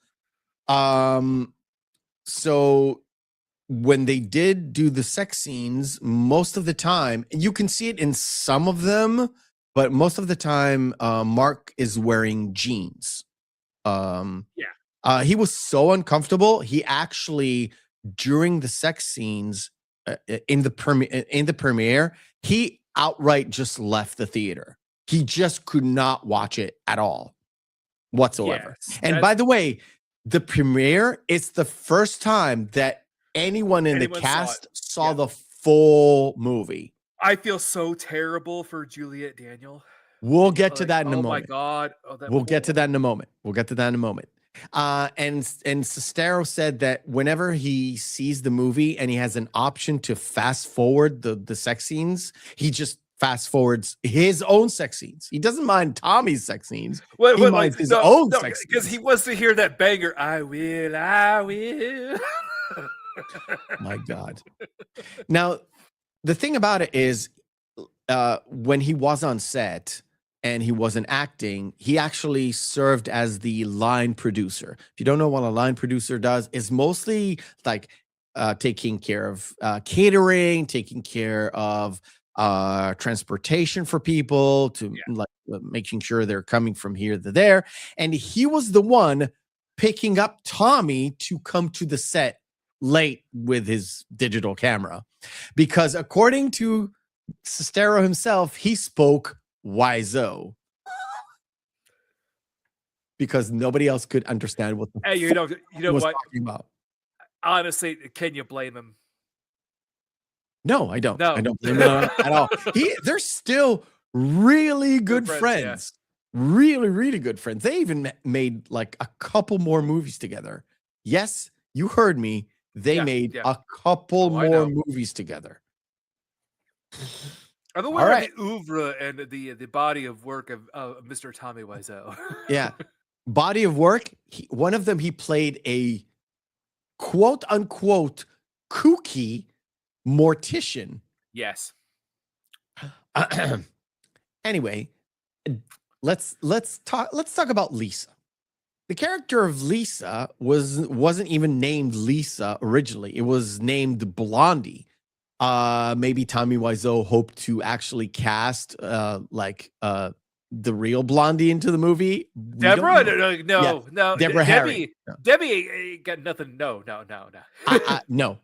So when they did do the sex scenes, most of the time, you can see it in some of them, but most of the time, Mark is wearing jeans. He was so uncomfortable. He actually, during the sex scenes in the premiere, he outright just left the theater. He just could not watch it at all, whatsoever. Yes, and by the way, the premiere is the first time that anyone in the cast saw the full movie. I feel so terrible for Juliette Danielle. We'll get to that in a Oh moment. my God. We'll get to that in a moment. And Sestero said that whenever he sees the movie and he has an option to fast forward the sex scenes, he just fast forwards his own sex scenes. He doesn't mind Tommy's sex scenes. He minds his own sex scenes. Because he wants to hear that banger. I will. My God. Now, the thing about it is, when he was on set and he wasn't acting, he actually served as the line producer. If you don't know what a line producer does, it's mostly like taking care of catering, taking care of transportation for people, to making sure they're coming from here to there. And he was the one picking up Tommy to come to the set late with his digital camera, because according to Sestero himself, he spoke Wiseau because nobody else could understand what the you know was what? talking about. Honestly, can you blame him? No, I don't. No. I don't blame him at all. They're still really good friends. Yeah. Really, really good friends. They even made like a couple more movies together. Yes, you heard me. They made a couple more movies together. I'm aware of the oeuvre and the body of work of Mr. Tommy Wiseau. Yeah. Body of work. One of them, he played a quote unquote kooky mortician. Yes. Anyway, let's talk about Lisa. The character of Lisa wasn't even named Lisa originally. It was named Blondie. Maybe Tommy Wiseau hoped to actually cast the real Blondie into the movie. Deborah? No. Deborah Harry. Debbie got nothing. No. No.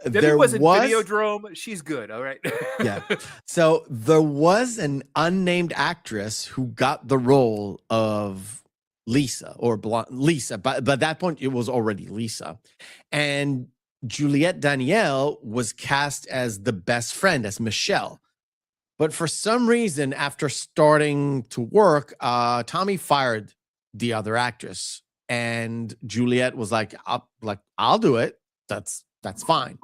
Debbie was in Videodrome. She's good. All right. Yeah. So there was an unnamed actress who got the role of Lisa or Lisa, but at that point it was already Lisa, and Juliette Danielle was cast as the best friend, as Michelle. But for some reason, after starting to work, Tommy fired the other actress, and Juliette was like, "I'll do it. That's fine."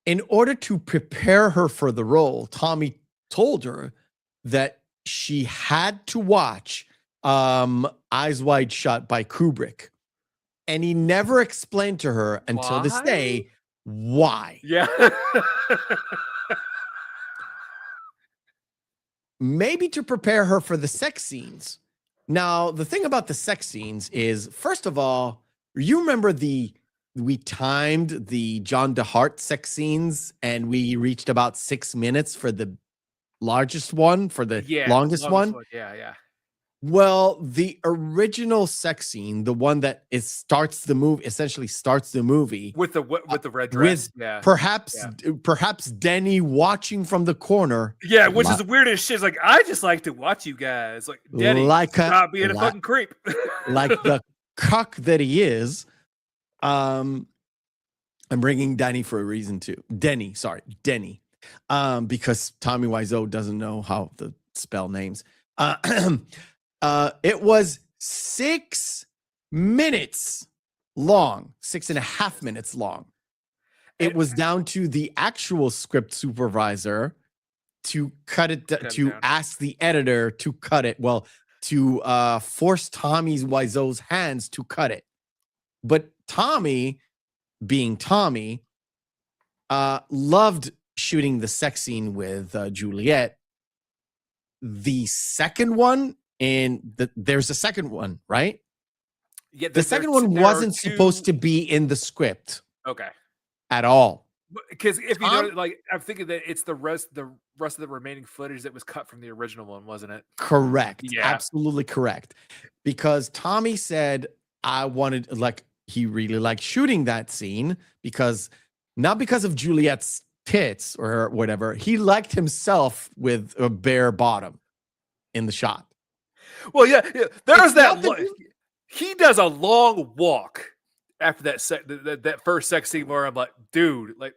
In order to prepare her for the role, Tommy told her that she had to watch Eyes Wide Shut by Kubrick. And he never explained to her until this day why. Yeah. Maybe to prepare her for the sex scenes. Now, the thing about the sex scenes is, first of all, you remember we timed the John DeHart sex scenes and we reached about 6 minutes for the largest one, for the longest one. Yeah. Well, the original sex scene, the one that essentially starts the movie with the red dress, perhaps Denny watching from the corner, which is the weirdest shit. It's like, I just like to watch you guys, like Denny, stop being a fucking creep, like the cuck that he is. I'm bringing Denny for a reason too. Denny, because Tommy Wiseau doesn't know how to spell names. It was 6 minutes long, 6.5 minutes long. It was down to the actual script supervisor to cut it, to ask the editor to cut it. Well, to force Tommy Wiseau's hands to cut it. But Tommy, being Tommy, loved shooting the sex scene with Juliette. The second one, there's a second one, right? Yeah, the second one wasn't supposed to be in the script. Okay. At all. Because if you know, like, I'm thinking that it's the rest of the remaining footage that was cut from the original one, wasn't it? Correct. Yeah. Absolutely correct. Because Tommy said he really liked shooting that scene not because of Juliette's tits or whatever. He liked himself with a bare bottom in the shot. Well, yeah. There's he does a long walk after that first sex scene where I'm like, dude, like,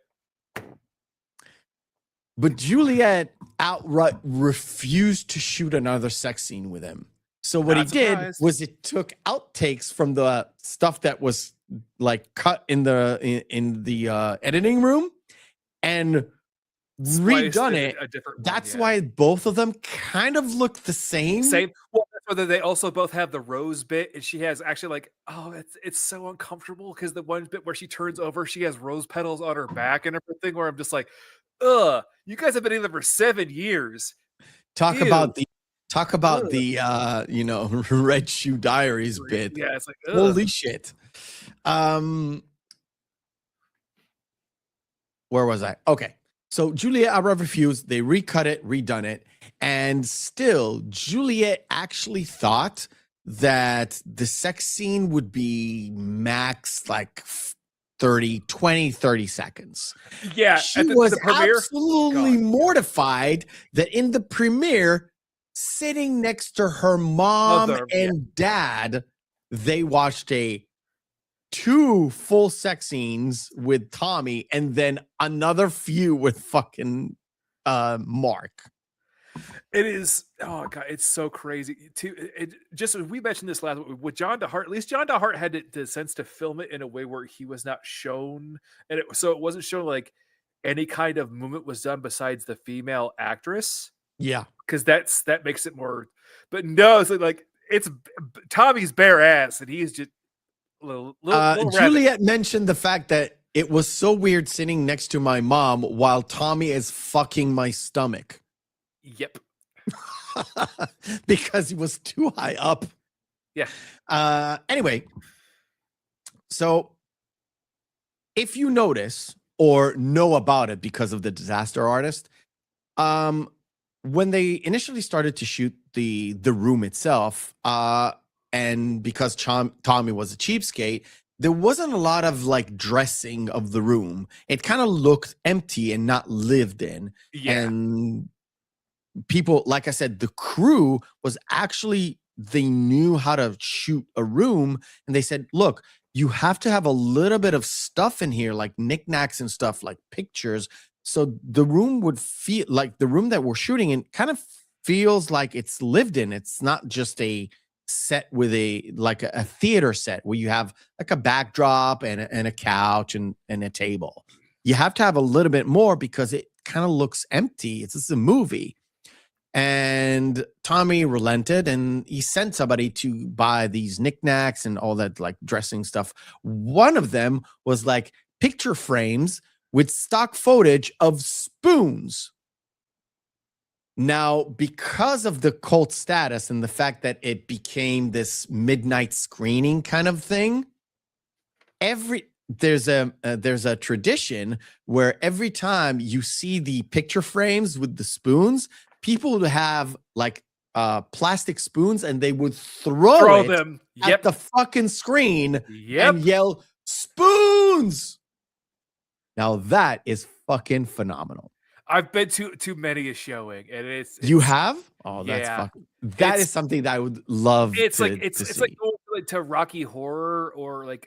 But Juliette outright refused to shoot another sex scene with him. So what Not he did surprised. was it took outtakes from the stuff that was like cut in the editing room and Spliced redone in it. a different one, That's yeah. why both of them kind of look the same. Same. Well, that's whether they also both have the rose bit, and she has actually like, oh, it's so uncomfortable because the one bit where she turns over, she has rose petals on her back and everything. Where I'm just like, ugh, you guys have been together for 7 years. Talk Ew. about the Red Shoe Diaries bit. Yeah, it's like, ugh. Holy shit. Where was I? Okay. So Juliette outright refused. They recut it, redone it. And still, Juliette actually thought that the sex scene would be max like 30 seconds. Yeah. She at was the premiere, absolutely mortified that in the premiere, sitting next to her mom Mother, and dad, they watched 2 full sex scenes with Tommy and then another few with fucking Mark. It is, oh god, it's so crazy. Just we mentioned this last with John DeHart. At least John DeHart had the sense to film it in a way where he was not shown, and so it wasn't shown like any kind of movement was done besides the female actress. Yeah, because that makes it more. But no, it's like it's Tommy's bare ass, and he's just little Juliette mentioned the fact that it was so weird sitting next to my mom while Tommy is fucking my stomach. Yep. Because he was too high up. Yeah. Anyway, so if you notice or know about it because of the Disaster Artist, when they initially started to shoot the room itself, and because Tommy was a cheapskate, there wasn't a lot of like dressing of the room. It kind of looked empty and not lived in. Yeah. And people, like I said, the crew was actually, they knew how to shoot a room, and they said, look, you have to have a little bit of stuff in here, like knickknacks and stuff, like pictures. So the room would feel like the room that we're shooting in kind of feels like it's lived in. It's not just a set with a theater set where you have like a backdrop and a couch and a table. You have to have a little bit more because it kind of looks empty. It's just a movie. And Tommy relented and he sent somebody to buy these knickknacks and all that like dressing stuff. One of them was like picture frames with stock footage of spoons. Now, because of the cult status and the fact that it became this midnight screening kind of thing, there's a tradition where every time you see the picture frames with the spoons, people would have like plastic spoons and they would throw them at the fucking screen and yell, "Spoons!" Now that is fucking phenomenal. I've been to many a showing, and it's you have? Oh, that's fucking. That is something that I would love. It's to, like it's to like see. going to Rocky Horror or like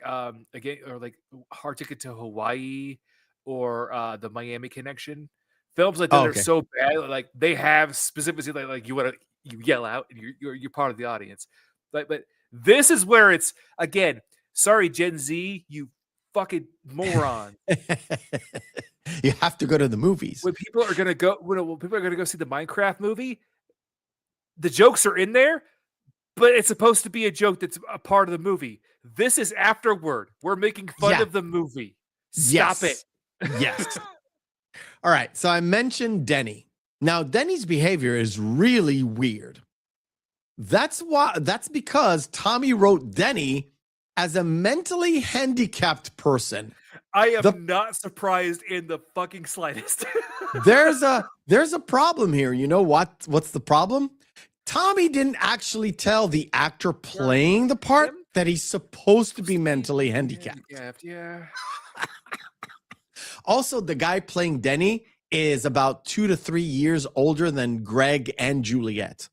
again or like Hard Ticket to Hawaii or the Miami Connection. Films like that are so bad, like they have specifically like you yell out and you're part of the audience. But this is where it's again. Sorry, Gen Z, you fucking moron. You have to go to the movies. When people are gonna go, when people are gonna go see the Minecraft movie, the jokes are in there, but it's supposed to be a joke that's a part of the movie. This is afterward. We're making fun of the movie. Stop it. Yes. All right. So I mentioned Denny. Now, Denny's behavior is really weird. That's because Tommy wrote Denny as a mentally handicapped person. I am not surprised in the fucking slightest. there's a problem here. You know what's the problem? Tommy didn't actually tell the actor playing the part that he's supposed to be mentally handicapped. Yeah. Also, the guy playing Denny is about 2 to 3 years older than Greg and Juliette.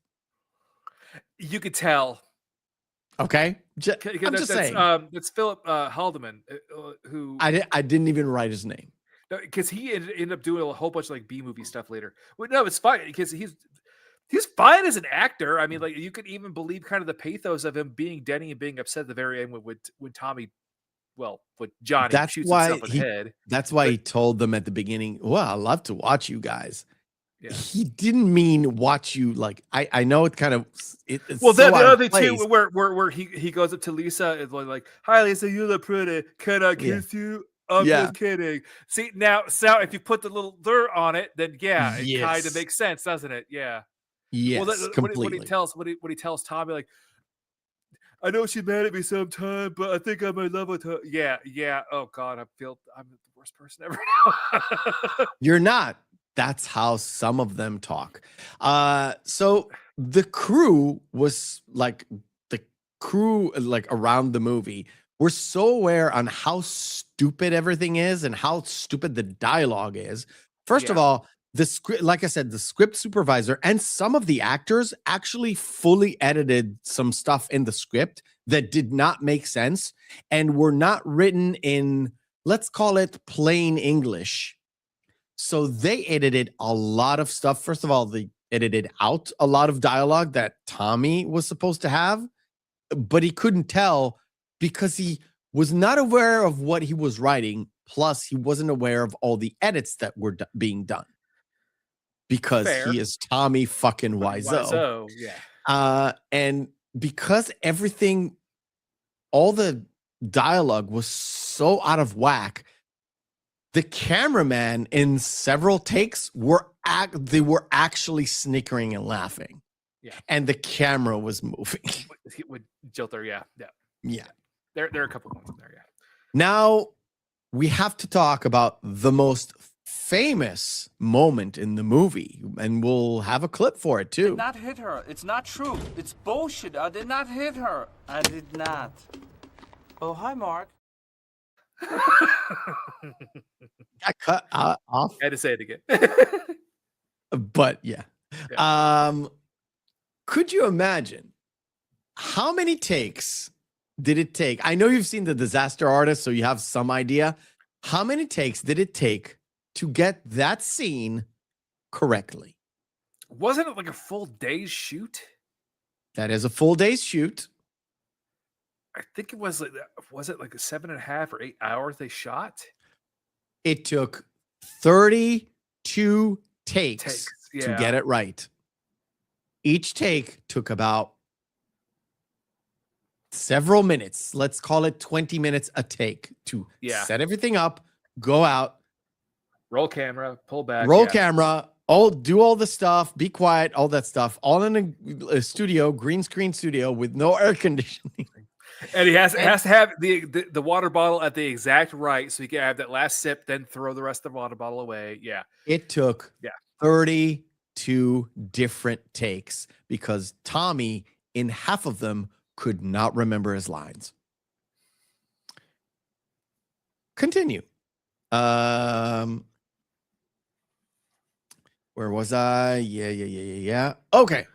You could tell. Okay, I'm just saying. That's Philip Haldeman, who I didn't even write his name. Because he ended up doing a whole bunch of like B movie stuff later. Well, no, it's fine because he's fine as an actor. I mean, like you could even believe kind of the pathos of him being Denny and being upset at the very end when Tommy, when Johnny shoots himself in the head. That's why he told them at the beginning, "Well, I love to watch you guys." Yeah. He didn't mean watch you like I know it kind of it's well. So Then the other place. two where he goes up to Lisa and like, "Hi Lisa, you look pretty. Can I kiss you?" I'm just kidding. See now if you put the little "there" on it, then it kind of makes sense, doesn't it? Yeah. Yes, well, completely. When he tells Tommy like, I know she's mad at me sometime, but I think I'm in love with her. Yeah. Oh God, I'm the worst person ever now. You're not. That's how some of them talk. So the crew was like around the movie. We're so aware on how stupid everything is and how stupid the dialogue is. First of all, the script, like I said, the script supervisor and some of the actors actually fully edited some stuff in the script that did not make sense and were not written in, let's call it plain English. So they edited a lot of stuff. First of all, they edited out a lot of dialogue that Tommy was supposed to have, but he couldn't tell because he was not aware of what he was writing. Plus, he wasn't aware of all the edits that were being done. Because he is Tommy fucking Wiseau. Yeah. And because everything, all the dialogue was so out of whack, the cameraman in several takes were actually snickering and laughing. Yeah. And the camera was moving. With Jilter, yeah. There are a couple points in there, yeah. Now we have to talk about the most famous moment in the movie, and we'll have a clip for it too. I did not hit her. It's not true. It's bullshit. I did not hit her. I did not. Oh, hi, Mark. Got cut off. I had to say it again. But yeah. Could you imagine how many takes did it take? I know you've seen The Disaster Artist, so you have some idea. How many takes did it take to get that scene correctly? Wasn't it like a full day's shoot? That is a full day's shoot. I think it was it like a 7.5 or 8 hours they shot? It took 32 takes to get it right. Each take took about several minutes. Let's call it 20 minutes a take to set everything up, go out, roll camera, pull back, roll camera, do all the stuff, be quiet, all that stuff, all in a studio, green screen studio with no air conditioning. And he has to have the water bottle at the exact right, so he can have that last sip, then throw the rest of the water bottle away. Yeah. It took 32 different takes because Tommy, in half of them, could not remember his lines. Continue. Where was I? Yeah. Okay.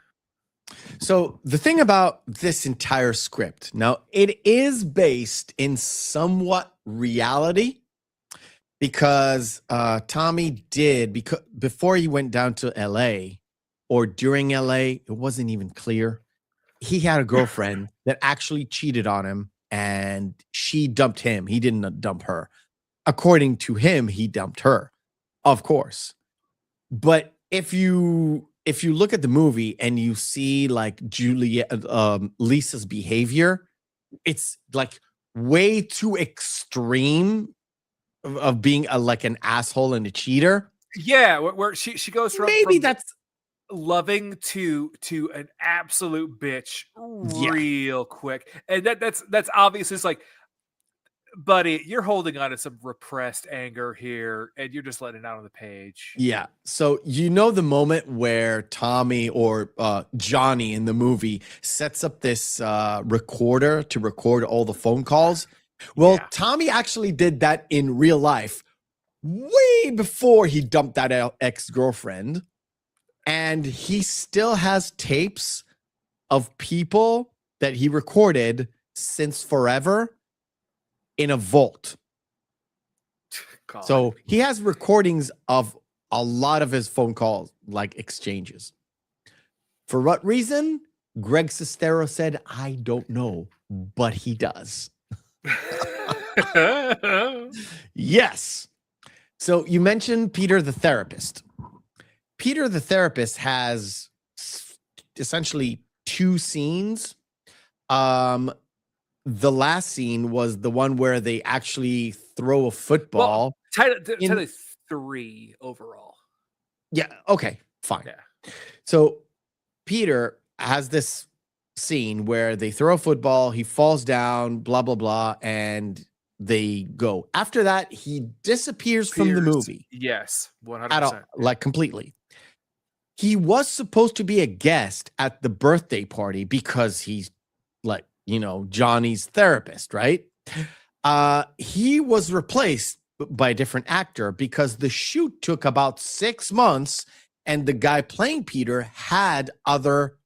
So the thing about this entire script, now it is based in somewhat reality because Tommy did, because before he went down to LA or during LA, it wasn't even clear. He had a girlfriend that actually cheated on him and she dumped him. He didn't dump her. According to him, he dumped her, of course. But if you look at the movie and you see like Lisa's behavior, it's like way too extreme of being like an asshole and a cheater. Yeah, where she goes from that's loving to an absolute bitch real quick. And that's obvious. It's like, buddy, you're holding on to some repressed anger here, and you're just letting it out on the page. Yeah. So you know the moment where Tommy or Johnny in the movie sets up this recorder to record all the phone calls? Well, Tommy actually did that in real life way before he dumped that ex-girlfriend. And he still has tapes of people that he recorded since forever in a vault. call. So he has recordings of a lot of his phone calls, like exchanges. For what reason? Greg Sestero said, I don't know, but he does. Yes. So you mentioned Peter the therapist. Peter the therapist has essentially 2 scenes. The last scene was the one where they actually throw a football. Well, technically 3 overall. Yeah. Okay. Fine. Yeah. So Peter has this scene where they throw a football, he falls down, blah, blah, blah, and they go. After that, he disappears from the movie. Yes. 100%. Like completely. He was supposed to be a guest at the birthday party because he's like, Johnny's therapist, right? He was replaced by a different actor because the shoot took about 6 months, and the guy playing Peter had other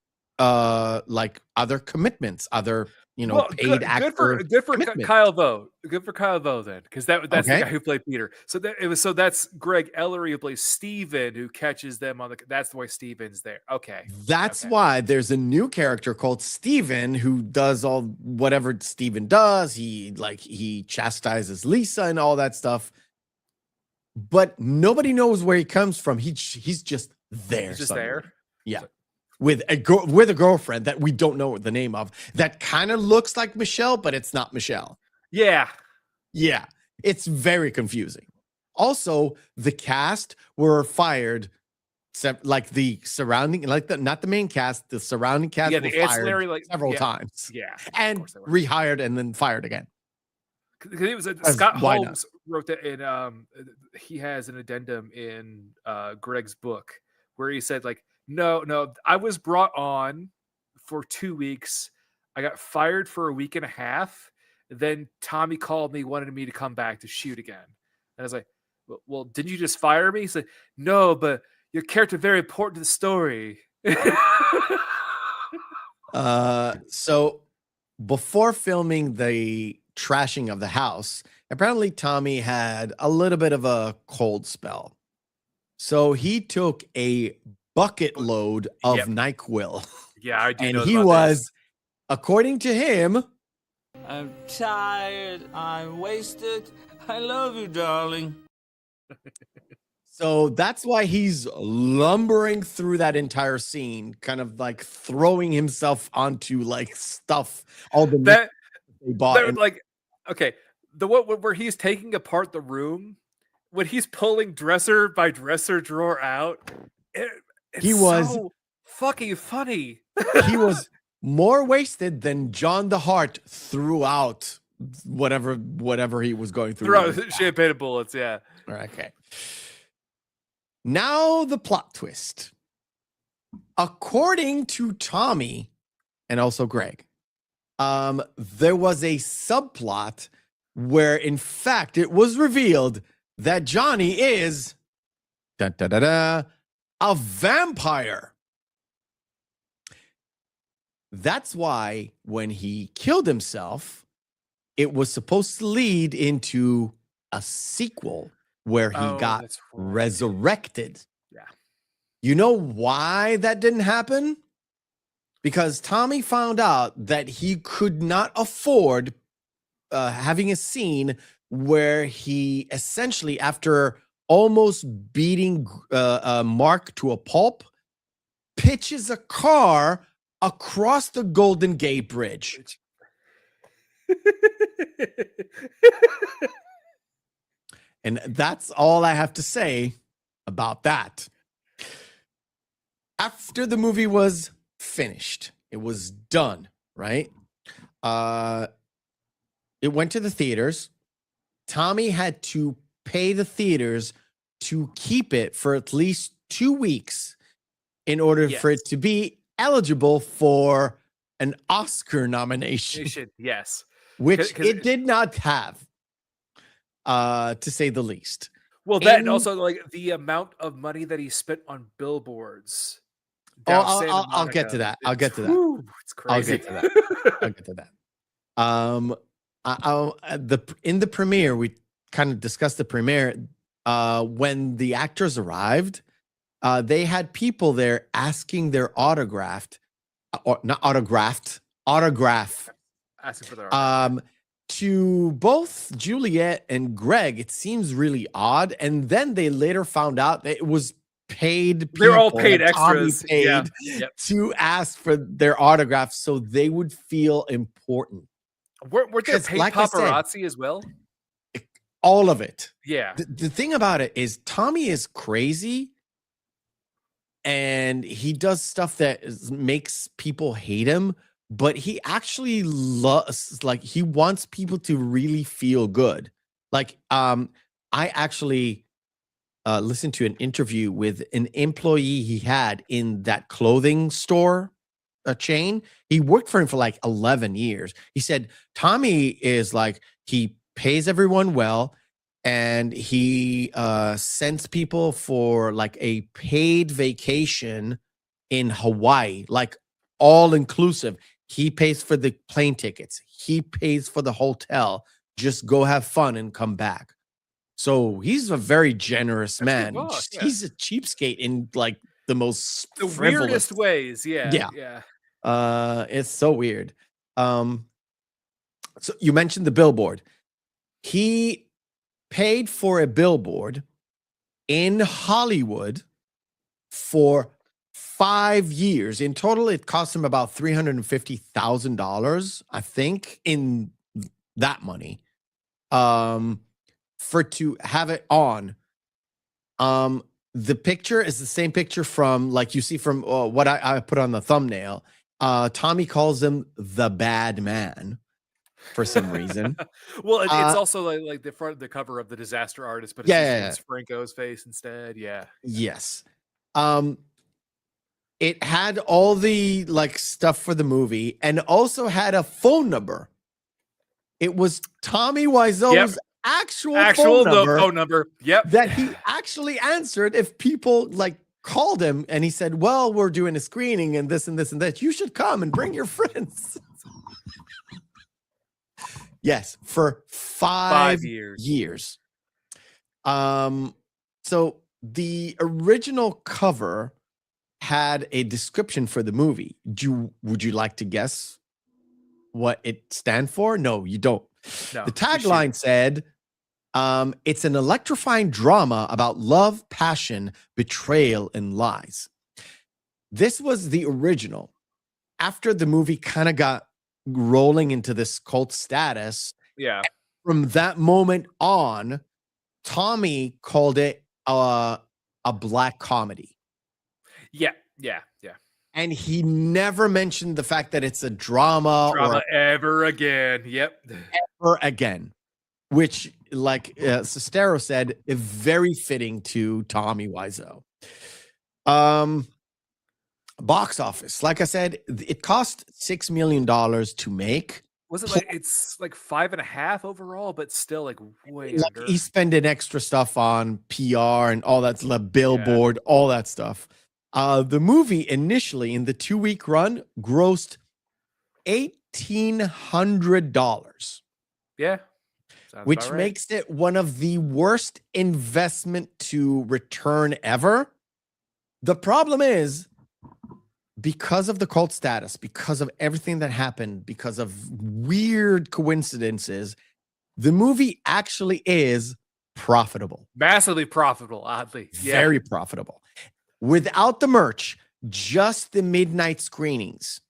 commitments, other paid actor. Good for Kyle Vo. Good for Kyle Vo then, because that's the guy who played Peter. So that's Greg Ellery who plays Steven, who catches them on the. That's why Steven's there. Okay, that's why there's a new character called Steven who does all whatever Steven does. He chastises Lisa and all that stuff, but nobody knows where he comes from. He's just there. He's just there. Yeah. With a girlfriend that we don't know the name of, that kind of looks like Michelle, but it's not Michelle. Yeah. It's very confusing. Also, the cast were fired, like the surrounding, not the main cast, the surrounding cast were fired several times. Yeah, and rehired and then fired again. Because it was Scott Holmes wrote that in. He has an addendum in Greg's book where he said No, I was brought on for 2 weeks. I got fired for a week and a half. Then Tommy called me, wanted me to come back to shoot again. And I was like, well, didn't you just fire me? He's like, no, but your character very important to the story. So before filming the trashing of the house, apparently Tommy had a little bit of a cold spell. So he took a bucket load of NyQuil. Yeah, I do. And know he was, according to him, I'm tired. I'm wasted. I love you, darling. So that's why he's lumbering through that entire scene, kind of like throwing himself onto stuff. All the that they bought. Okay, the one where he's taking apart the room, when he's pulling dresser by dresser drawer out. He was so fucking funny. He was more wasted than John the Heart throughout whatever he was going through. Throughout champagne and bullets, yeah. Okay. Now the plot twist. According to Tommy and also Greg, there was a subplot where, in fact, it was revealed that Johnny is a vampire. That's why when he killed himself, it was supposed to lead into a sequel where he got resurrected. Yeah. You know why that didn't happen? Because Tommy found out that he could not afford having a scene where he essentially, after almost beating Mark to a pulp, pitches a car across the Golden Gate Bridge. And that's all I have to say about that. After the movie was finished, it was done, right? It went to the theaters. Tommy had to pay the theaters to keep it for at least 2 weeks in order for it to be eligible for an Oscar nomination. Yes. Which it did not have, to say the least. Well, that and also the amount of money that he spent on billboards. I'll get to that. It's crazy. I'll get to that. In the premiere, we kind of discussed the premiere. When the actors arrived, they had people there asking their autograph, Asking for their to both Juliette and Greg. It seems really odd. And then they later found out that it was paid. They're all paid that Tommy extras. paid to ask for their autographs so they would feel important. Were there paid like I said, paparazzi as well? all of it. Yeah. The thing about it is Tommy is crazy and he does stuff that makes people hate him, but he actually loves, like, he wants people to really feel good. Like, I actually listened to an interview with an employee he had in that clothing store chain. He worked for him for like 11 years. He said Tommy is like, he pays everyone well, and he sends people for like a paid vacation in Hawaii, like all inclusive. He pays for the plane tickets. He pays for the hotel. Just go have fun and come back. So he's a very generous man. He's a cheapskate in like the most weirdest ways. Yeah. It's so weird. So you mentioned the billboard. He paid for a billboard in Hollywood for 5 years. In total, it cost him about $350,000, I think, in that money, for to have it on. The picture is the same picture from, like you see from what I put on the thumbnail. Tommy calls him the bad man for some reason. Well, it's also like the front of the cover of the Disaster Artist, but it's Franco's face instead. Yeah. Yes. It had all the like stuff for the movie and also had a phone number. It was Tommy Wiseau's actual phone number. Yep. That he actually answered if people like called him, and he said, well, we're doing a screening and this and this and that. You should come and bring your friends. Yes, for 5 years. So the original cover had a description for the movie. Would you like to guess what it stands for? No, you don't. No, the tagline said, it's an electrifying drama about love, passion, betrayal, and lies. This was the original. After the movie kind of got rolling into this cult status, from that moment on, Tommy called it a black comedy. Yeah. And he never mentioned the fact that it's a drama or ever again. Yep. Ever again. Which, like Sestro said, is very fitting to Tommy Wiseau. Box office. Like I said, it cost $6 million to make. Was it like it's like 5.5 overall, but still like way under. He spent an extra stuff on PR and all that, the billboard, all that stuff. The movie initially in the 2-week run grossed $1,800. Yeah. Which makes it one of the worst investment to return ever. The problem is, because of the cult status, because of everything that happened, because of weird coincidences, the movie actually is profitable. Massively profitable, oddly. Very profitable. Without the merch, just the midnight screenings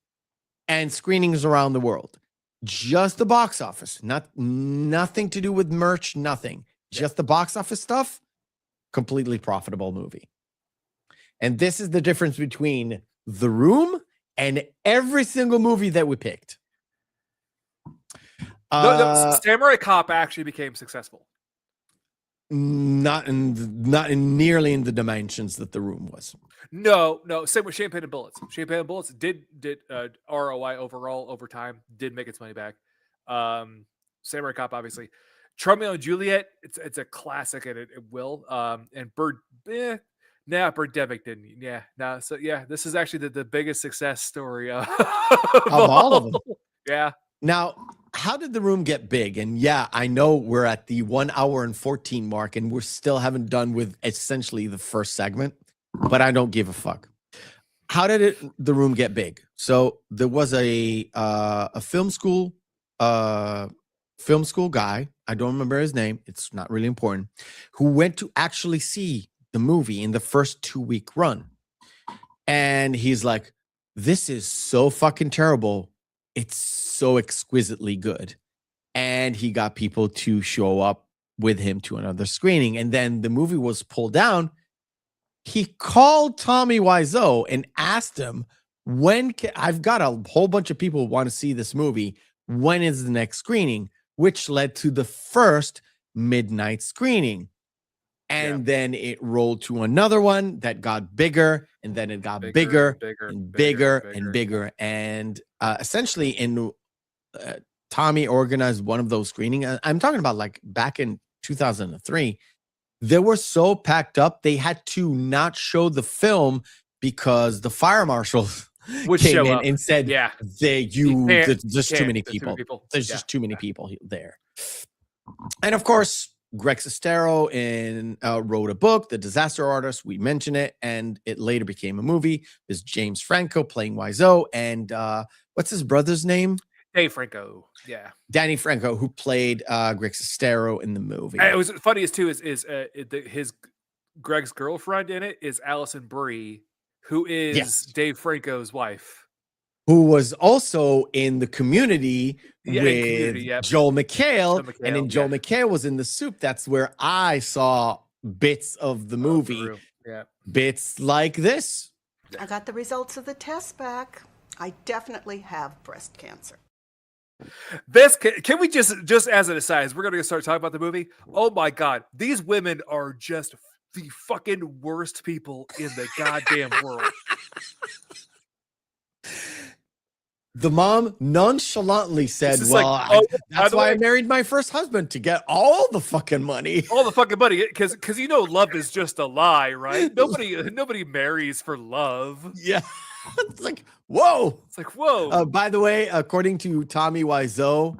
and screenings around the world. Just the box office, nothing to do with merch, nothing. Just the box office stuff, completely profitable movie. And this is the difference between The Room and every single movie that we picked. Samurai Cop actually became successful. Not nearly in the dimensions that The Room was. No. Same with Champagne and Bullets. Champagne and Bullets did ROI overall over time, did make its money back. Samurai Cop, obviously. Romeo and Juliet, it's a classic, and it will. And Birdemic didn't. Yeah, no. So yeah, this is actually the biggest success story of all of them. Yeah. Now, how did the room get big? And yeah, I know we're at the 1 hour and 14 mark, and we're still haven't done with essentially the first segment, but I don't give a fuck. How did the room get big? So there was a film school guy. I don't remember his name. It's not really important. Who went to actually see the movie in the first 2-week run, and he's like, "This is so fucking terrible. It's so exquisitely good." And he got people to show up with him to another screening, and then the movie was pulled down. He called Tommy Wiseau and asked him, I've got a whole bunch of people who want to see this movie. When is the next screening? Which led to the first midnight screening. And then it rolled to another one that got bigger, and then it got bigger and bigger. And essentially, Tommy organized one of those screenings. I'm talking about like back in 2003. They were so packed up, they had to not show the film because the fire marshals came in and said, there's just too many people. There's just too many people there. And of course, Greg Sestero wrote a book, The Disaster Artist. We mentioned it, and it later became a movie. There's James Franco playing Wiseau, and what's his brother's name? Dave Franco. Yeah. Danny Franco, who played Greg Sestero in the movie. And it was funniest too his Greg's girlfriend in it is Allison Brie, who is Dave Franco's wife, who was also in the Community with Joel McHale. And in Joel McHale was in The Soup. That's where I saw bits of the movie. Bits like this. I got the results of the test back. I definitely have breast cancer. This can we just as an aside, we're gonna start talking about the movie. Oh my god, these women are just the fucking worst people in the goddamn world. The mom nonchalantly said, "Well, that's why I married my first husband, to get all the fucking money." All the fucking money, because love is just a lie, right? Nobody marries for love. Yeah. It's like, whoa. It's like, whoa. By the way, according to Tommy Wiseau,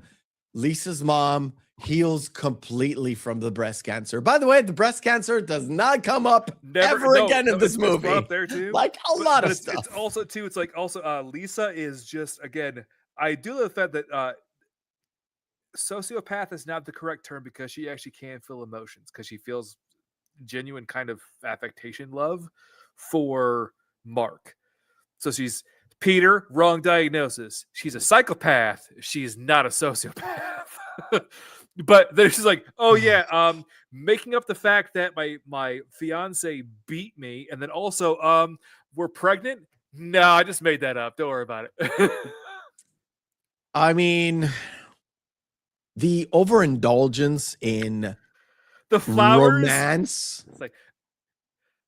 Lisa's mom heals completely from the breast cancer. By the way, the breast cancer does not come up again in this movie. Up there too. Like a lot of stuff. It's also too. It's like also Lisa is just, again, I do love the fact that sociopath is not the correct term, because she actually can feel emotions, because she feels genuine kind of affectation love for Mark. So she's Peter, wrong diagnosis. She's a psychopath. She's not a sociopath. But then she's like, oh yeah, making up the fact that my fiance beat me, and then also we're pregnant. No, I just made that up. Don't worry about it. I mean, the overindulgence in the flowers, romance. It's like,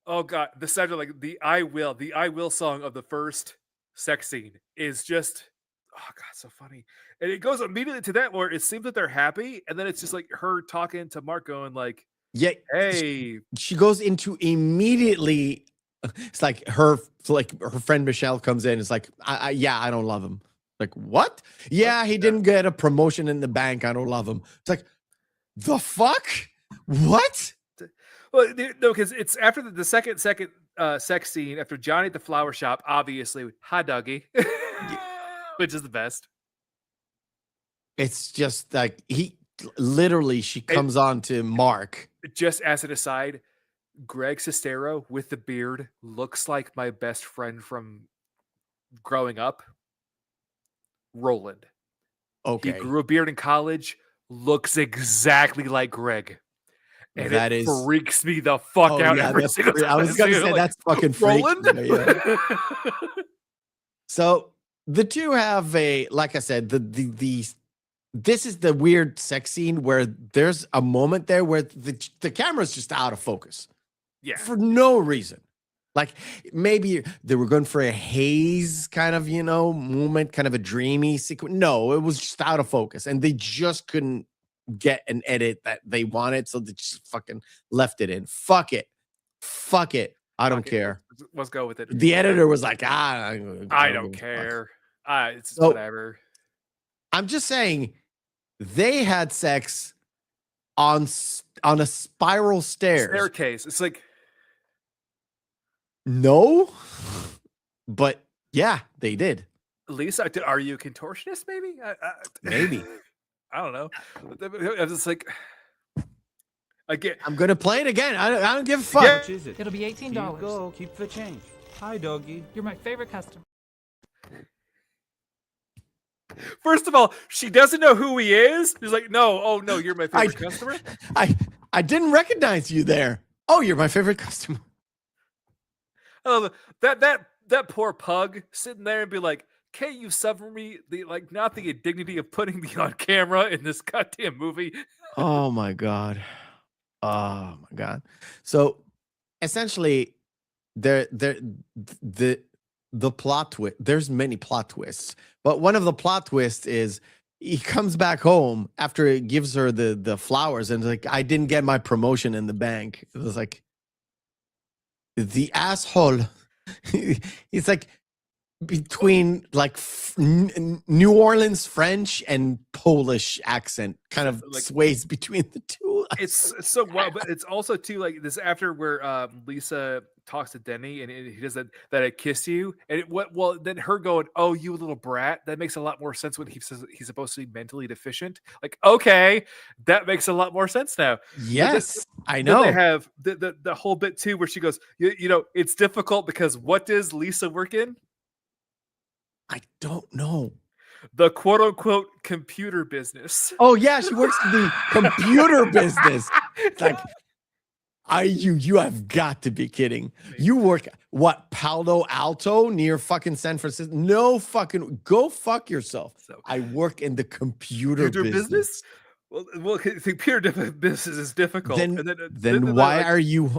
oh god, the sound of like the I will song of the first sex scene is just, oh god, so funny. And it goes immediately to that where it seems that they're happy, and then it's just like her talking to Mark going like, yeah, hey. She goes into immediately, it's like her friend Michelle comes in, it's like, I don't love him. Like, what? Yeah, he didn't get a promotion in the bank. I don't love him. It's like, the fuck? What? Well, no, because it's after the second sex scene, after Johnny at the flower shop, obviously, hi, Dougie, which is the best. It's just like she comes on to Mark. Just as an aside, Greg Sestero with the beard looks like my best friend from growing up, Roland. Okay. He grew a beard in college, looks exactly like Greg. And that freaks me the fuck out every single time. I was going to say, that's fucking Roland. Yeah. So the two have like I said, this is the weird sex scene where there's a moment there where the camera's just out of focus. Yeah. For no reason. Like maybe they were going for a haze kind of, moment, kind of a dreamy sequence. No, it was just out of focus, and they just couldn't get an edit that they wanted, so they just fucking left it in. Fuck it. I don't care. Let's go with it. The editor was like, I don't care. It's whatever. I'm just saying, They had sex on a spiral stairs. Staircase. It's like no, but yeah, they did. Lisa, are you a contortionist? Maybe. Maybe. I don't know. I was just like, again. I'm gonna play it again. I don't give a fuck. Yeah. Which is it? It'll be $18. Go. Keep the change. Hi, doggy. You're my favorite customer. First of all, she doesn't know who he is. She's like, no, oh no, you're my favorite customer. I didn't recognize you there. Oh, you're my favorite customer. Oh, that poor pug sitting there and be like, can't you suffer me not the indignity of putting me on camera in this goddamn movie? Oh my god. Oh my god. So essentially the plot twist, there's many plot twists, but one of the plot twists is he comes back home after it gives her the flowers and like, I didn't get my promotion in the bank. It was like the asshole. He's like between like New Orleans French and Polish accent, kind of like sways between the two. It's so wild, but it's also too like this after where Lisa talks to Denny and he does that I kiss you, and then her going, oh, you little brat. That makes a lot more sense when he says he's supposed to be mentally deficient. Like, okay, that makes a lot more sense now. Yes, I know. They have the whole bit too where she goes, you know, it's difficult because what does Lisa work in? I don't know. The quote unquote computer business. Oh yeah, she works in the computer business. It's like, you have got to be kidding. You work what, Palo Alto near fucking San Francisco? No fucking, go fuck yourself. So, I work in the computer business. Well, computer business is difficult. Then why are you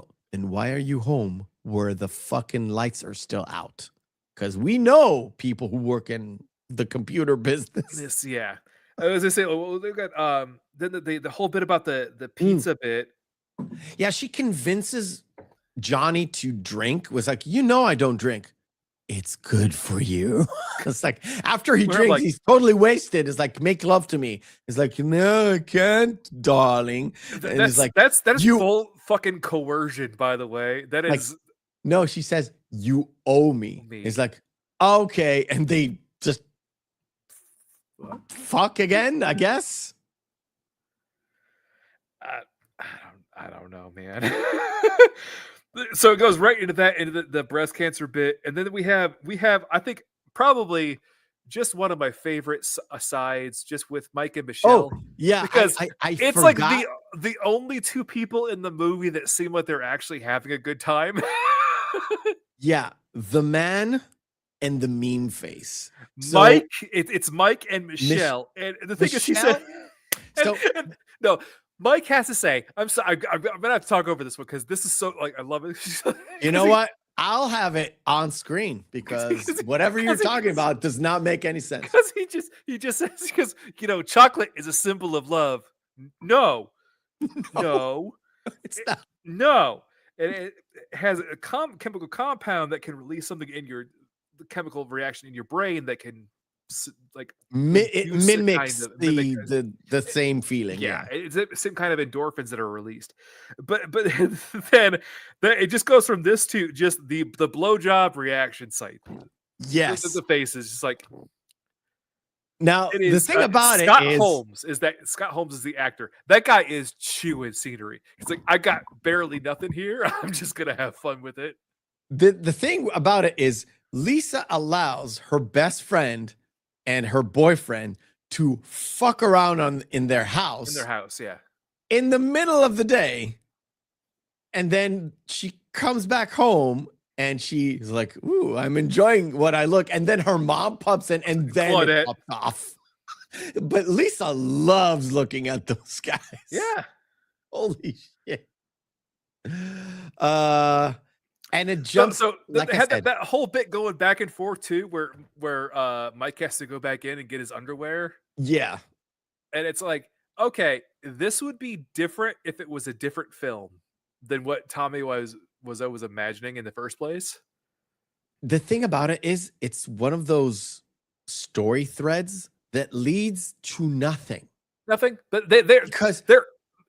home where the fucking lights are still out? Because we know people who work in the computer business. Yeah. I was gonna say, well, they've got then the whole bit about the pizza bit. Yeah, she convinces Johnny to drink. Was like, you know, I don't drink. It's good for you. It's like after he drinks, like, he's totally wasted. It's like, make love to me. It's like, no, I can't, darling. And that's like, that is full fucking coercion, by the way. That is. Like, no, she says, you owe me. It's like, okay. And they just fuck again, I guess. I don't know, man. So it goes right into the breast cancer bit. And then we have, I think, probably just one of my favorite asides just with Mike and Michelle. Oh, yeah. Because I it's forgot. like the only two people in the movie that seem like they're actually having a good time. Yeah, the man and the meme face. So, Mike, it's Mike and Michelle. And the thing is, he said, no, Mike has to say, I'm sorry, I'm gonna have to talk over this one because this is so like I love it. You know what? I'll have it on screen because whatever you're talking about does not make any sense. Because he just says, because you know, chocolate is a symbol of love. No, it's not. No. And it has a chemical compound that can release something in the chemical reaction in your brain that can like it mimics the same feeling. Yeah, it's the same kind of endorphins that are released. But then it just goes from this to just the blowjob reaction site. Yes, the face is just like. Now the thing about Scott Holmes is the actor. That guy is chewing scenery. He's like, I got barely nothing here. I'm just gonna have fun with it. The thing about it is Lisa allows her best friend and her boyfriend to fuck around in their house. In their house, yeah. In the middle of the day, and then she comes back home. And she's like, ooh, I'm enjoying what I look. And then her mom pops in and then it pops off. But Lisa loves looking at those guys. Yeah. Holy shit. And it jumps. So like they had that whole bit going back and forth too, where Mike has to go back in and get his underwear. Yeah. And it's like, okay, this would be different if it was a different film than what Tommy was imagining in the first place. The thing about it is it's one of those story threads that leads to nothing. Nothing. But they're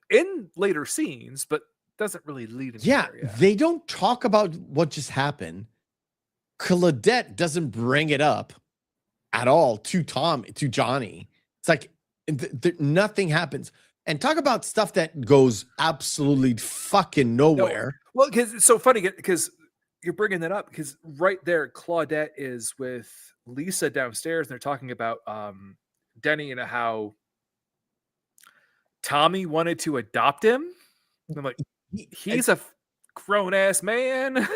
in later scenes, but doesn't really lead anywhere. Yeah, they don't talk about what just happened. Claudette doesn't bring it up at all to Johnny. It's like nothing happens. And talk about stuff that goes absolutely fucking nowhere. No. Well, because it's so funny because you're bringing that up because right there, Claudette is with Lisa downstairs and they're talking about Denny and how Tommy wanted to adopt him. And I'm like, he's a grown ass man.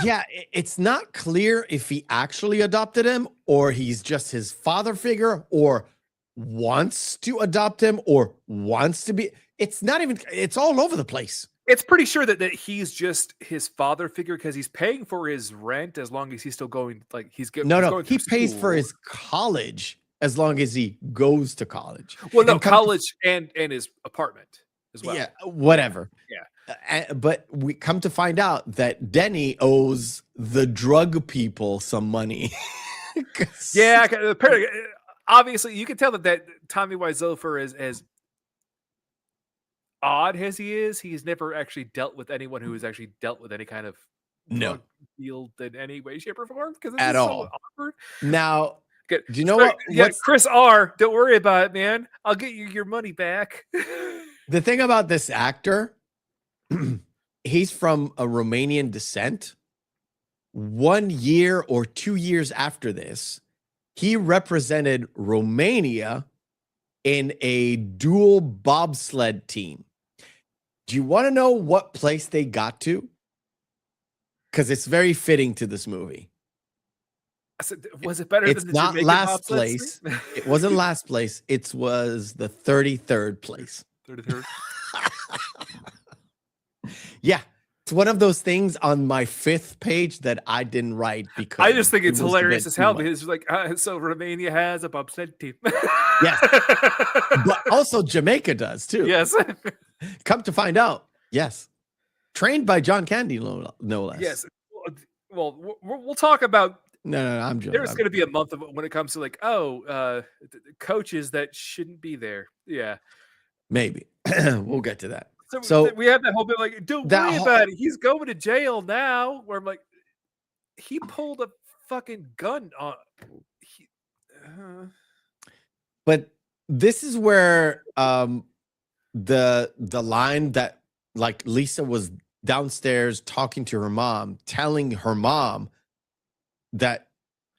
Yeah, it's not clear if he actually adopted him or he's just his father figure or wants to adopt him or wants to be. It's not even, it's all over the place. It's pretty sure that he's just his father figure because he's paying for his rent as long as he's still going. Like he's going. He pays for his college as long as he goes to college. Well, no, college and his apartment as well. Yeah, whatever. Yeah. But we come to find out that Denny owes the drug people some money. Yeah, apparently, obviously, you can tell that Tommy Wiseau, for as odd as he is, he's never actually dealt with anyone who has actually dealt with any kind of drug deal in any way, shape, or form. Because it's at all. So awkward. Now, do you know so, what? Yeah, Chris R. Don't worry about it, man. I'll get you your money back. The thing about this actor, he's from a Romanian descent. 1 year or 2 years after this, he represented Romania in a dual bobsled team. Do you want to know what place they got to? Because it's very fitting to this movie. Was it better It's than the not Jamaican last bobsled place. team? It wasn't last place. It was the 33rd place. 33rd. Yeah. It's one of those things on my 5th page that I didn't write because I just think it's it was a hilarious bit as too hell much. because it's like, so Romania has a bobsled team. Yes. But also Jamaica does too. Yes. Come to find out. Yes. Trained by John Candy, no less. Yes. Well, we'll talk about. No, I'm joking. There's going to be a month of when it comes to like, coaches that shouldn't be there. Yeah. Maybe. We'll get to that. So we have that whole bit like, don't worry about it. He's going to jail now. Where I'm like, he pulled a fucking gun on. But this is where the line that like Lisa was downstairs talking to her mom, telling her mom that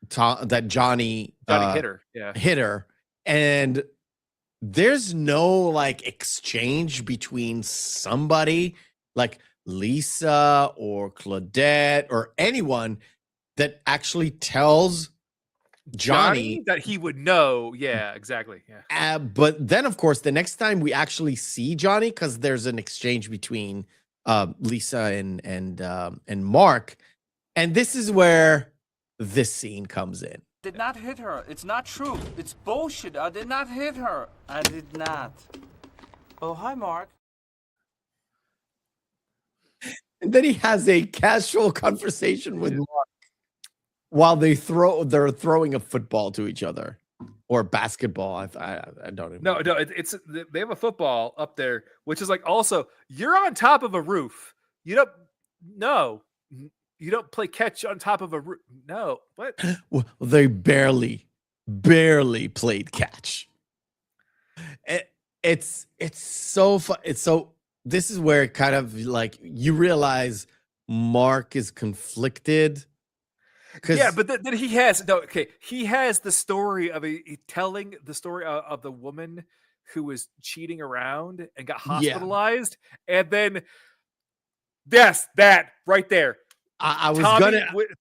Johnny hit her. Yeah. Hit her. And there's no like exchange between somebody like Lisa or Claudette or anyone that actually tells Johnny that he would know. Yeah, exactly. Yeah. But then, of course, the next time we actually see Johnny, because there's an exchange between Lisa and Mark, and this is where this scene comes in. Did not hit her. It's not true. It's bullshit. I did not hit her. I did not. Oh, hi, Mark. And then he has a casual conversation with Mark while they're throwing a football to each other or basketball. I don't even know. No, it's they have a football up there, which is like also you're on top of a roof. You don't play catch on top of a roof. No, what? Well, they barely played catch. It's so fun. This is where it kind of like you realize Mark is conflicted. Yeah, but then he has he has the story of telling the story of the woman who was cheating around and got hospitalized, and then yes, that right there. I was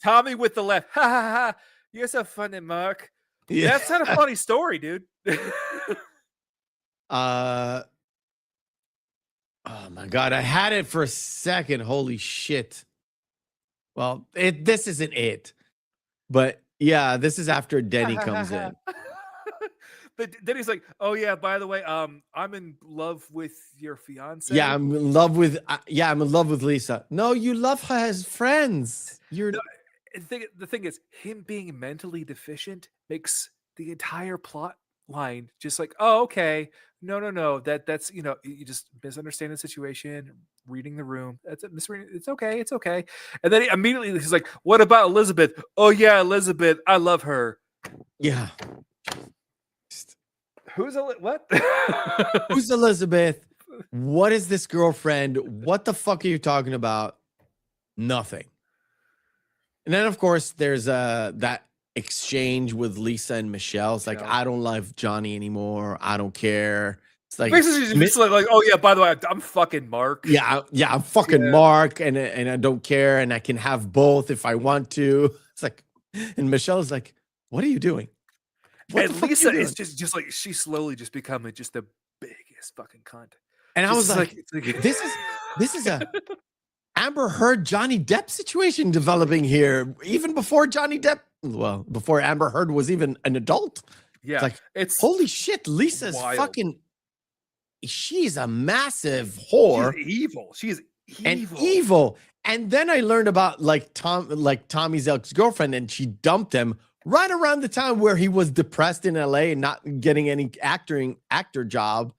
Tommy with the left. Ha ha ha! You're so funny, Mark. Yeah. That's not a funny story, dude. Oh my god, I had it for a second. Holy shit. Well, this isn't it. But yeah, this is after Denny comes in. But then he's like, "Oh yeah, by the way, I'm in love with your fiance." Yeah, I'm in love with Lisa. No, you love her as friends. The thing is, him being mentally deficient makes the entire plot line just like, oh, okay, No. That's you just misunderstand the situation, reading the room. That's it. Misreading. It's okay. And then immediately he's like, "What about Elizabeth? Oh yeah, Elizabeth. I love her." Yeah. Who's what? Who's Elizabeth? What is this girlfriend? What the fuck are you talking about? Nothing. And then of course there's that exchange with Lisa and Michelle. It's like, I don't love Johnny anymore. I don't care. It's like basically just like, oh yeah, by the way, I'm fucking Mark. Yeah, I'm fucking Mark, and I don't care, and I can have both if I want to. It's like, and Michelle's like, what are you doing? And Lisa is just like, she's slowly just becoming just the biggest fucking cunt. And I was like, this is a Amber Heard Johnny Depp situation developing here, even before Johnny Depp. Well, before Amber Heard was even an adult. Yeah, it's holy shit. Lisa's wild. Fucking. She's a massive whore. She's evil. Evil. And then I learned about Tommy's ex-girlfriend, and she dumped him right around the time where he was depressed in LA and not getting any actor job.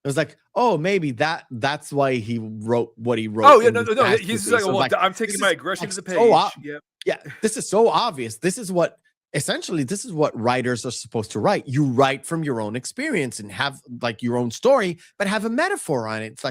It was like, oh, maybe that's why he wrote what he wrote. Oh yeah, no. He's like, well, I'm taking my aggression to the page. Yeah, this is so obvious. This is what writers are supposed to write. You write from your own experience and have like your own story, but have a metaphor on it. It's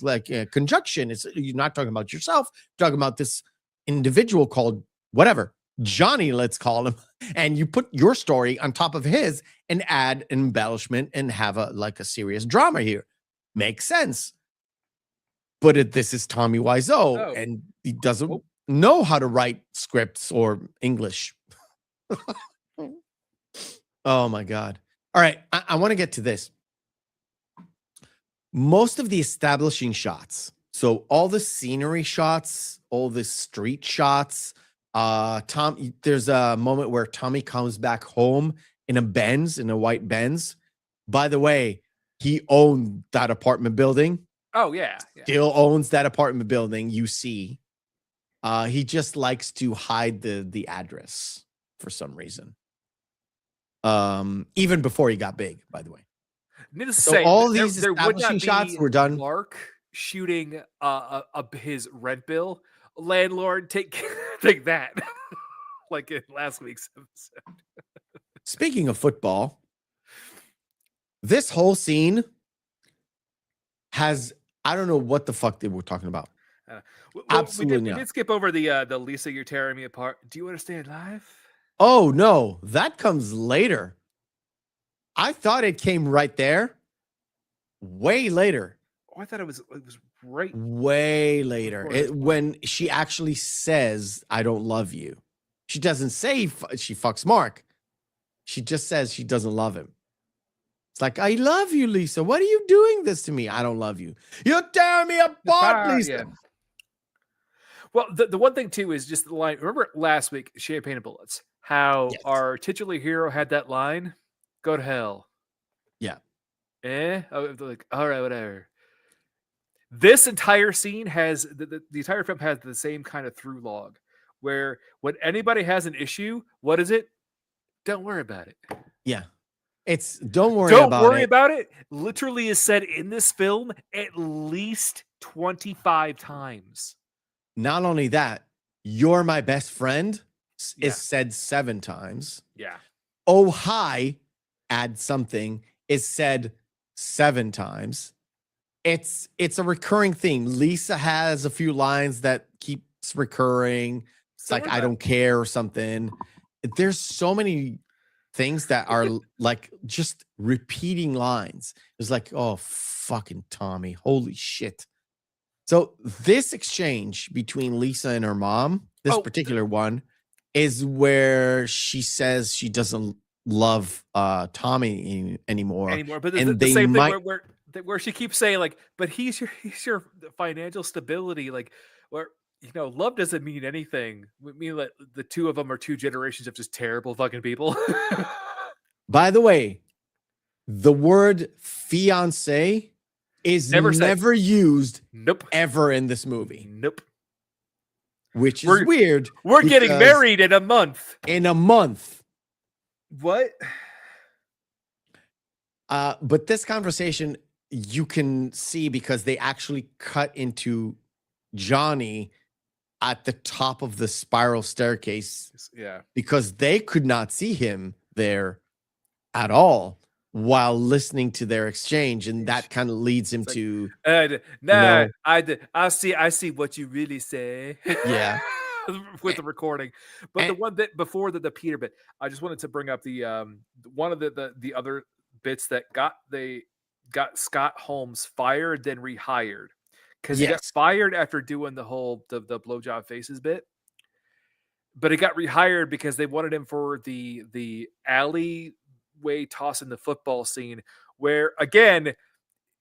like conjunction. You're not talking about yourself. You're talking about this individual called whatever, Johnny, let's call him. And you put your story on top of his and add an embellishment and have a serious drama here. Makes sense. But this is Tommy Wiseau, and he doesn't know how to write scripts or English. Oh my God. All right. I want to get to this. Most of the establishing shots, so all the scenery shots, all the street shots, there's a moment where Tommy comes back home in a white Benz. By the way, he owned that apartment building. Oh yeah. Still owns that apartment building. You see, he just likes to hide the address for some reason. Even before he got big, by the way. Needless to say, all these establishing shots were done. Mark shooting his rent bill. Landlord, take that. Like in last week's episode. Speaking of football, this whole scene has, I don't know what the fuck they were talking about. Absolutely we did skip over the Lisa, you're tearing me apart. Do you understand life? Oh no, that comes later. I thought it came right there. Way later. Oh, I thought it was right way later. When she actually says, I don't love you. She doesn't say she fucks Mark. She just says she doesn't love him. It's like, I love you, Lisa. What are you doing this to me? I don't love you. You're tearing me apart, Lisa. Yeah. Well, the one thing too is just the line. Remember last week, Champagne and Bullets, how our titular hero had that line, "Go to hell." Yeah. Oh, like, all right, whatever. This entire scene has the entire film has the same kind of through log, where when anybody has an issue, what is it? Don't worry about it. Yeah. It's don't worry about it. Literally is said in this film at least 25 times. Not only that, you're my best friend is said 7 times. Yeah. Oh, hi, add something is said 7 times. It's a recurring theme. Lisa has a few lines that keeps recurring. It's like, I don't care or something. There's so many things that are like just repeating lines. It's like, oh, fucking Tommy. Holy shit. So this exchange between Lisa and her mom, this particular one, is where she says she doesn't love Tommy anymore. But the same thing where she keeps saying like, but he's your financial stability. Like, where love doesn't mean anything. We mean that the two of them are 2 generations of just terrible fucking people. By the way, the word fiance is never used ever in this movie. Nope. Which is weird. We're getting married in a month. In a month. What? But this conversation you can see because they actually cut into Johnny at the top of the spiral staircase. Yeah. Because they could not see him there at all while listening to their exchange. And that kind of leads him to I see what you really say. Yeah. With the recording. But the one that before the Peter bit, I just wanted to bring up the one of the other bits that got Scott Holmes fired, then rehired. Because he got fired after doing the whole the blowjob faces bit. But he got rehired because they wanted him for the alleyway tossing the football scene, where again,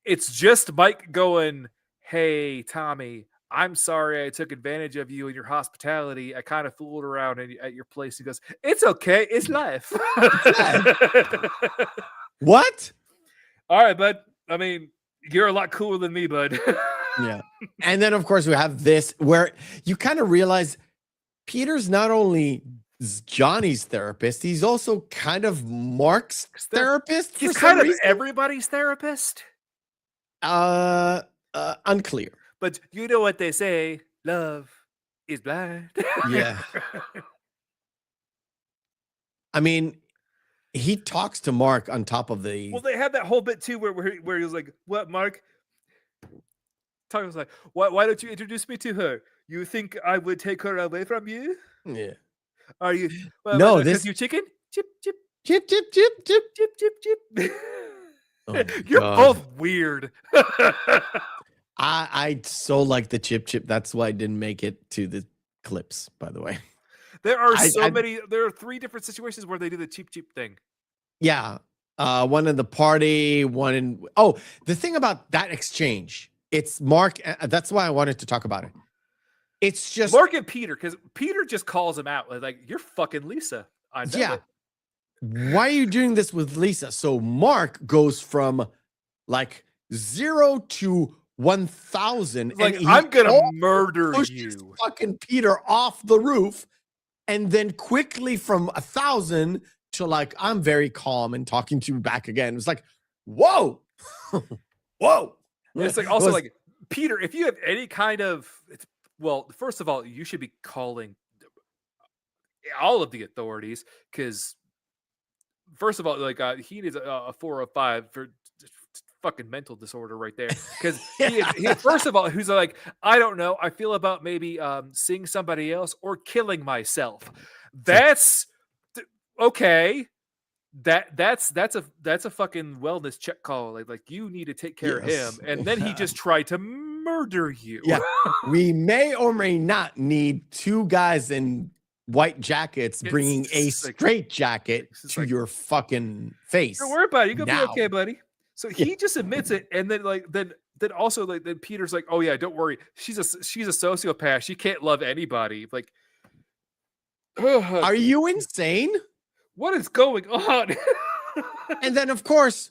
it's just Mike going, "Hey, Tommy, I'm sorry I took advantage of you and your hospitality. I kind of fooled around at your place." He goes, "It's okay. It's life." What? All right, bud. I mean, you're a lot cooler than me, bud. Yeah. And then, of course, we have this where you kind of realize Peter's not only Johnny's therapist, he's also kind of Mark's therapist. He's kind of everybody's therapist. Unclear. But you know what they say, love is blind. Yeah. I mean, he talks to Mark on top of the... Well, they had that whole bit too where he was like, "What, Mark?" Tommy was like, why don't you introduce me to her? You think I would take her away from you? Yeah. Are you? No, this you chicken. Chip chip chip chip chip chip chip chip chip. Oh You're God. both weird. I so like the chip chip. That's why I didn't make it to the clips, by the way. There are many. There are 3 different situations where they do the cheap thing. Yeah. One in the party, one in... Oh, the thing about that exchange, it's Mark. That's why I wanted to talk about it. It's just Mark and Peter, because Peter just calls him out like, "You're fucking Lisa." I know yeah. it. Why are you doing this with Lisa? So Mark goes from like 0 to 1,000. Like, and I'm gonna murder you. Fucking Peter off the roof, and then quickly from 1,000 to like, I'm very calm and talking to you back again. It's like, whoa, whoa. And it's like also like, Peter, if you have any kind of well, first of all, you should be calling all of the authorities, because first of all, like he needs a 405 for fucking mental disorder right there. Because he first of all, who's like, I don't know, I feel about maybe seeing somebody else or killing myself. That's okay. That's a fucking wellness check call. Like you need to take care of him, and then he just tried to murder you. Yeah, we may or may not need 2 guys in white jackets bringing a straight jacket to your fucking face. Don't worry about it. You're gonna be okay, buddy. So he just admits it, and then then also then Peter's like, "Oh yeah, don't worry. She's a sociopath. She can't love anybody." Like, are you insane? What is going on? And then, of course,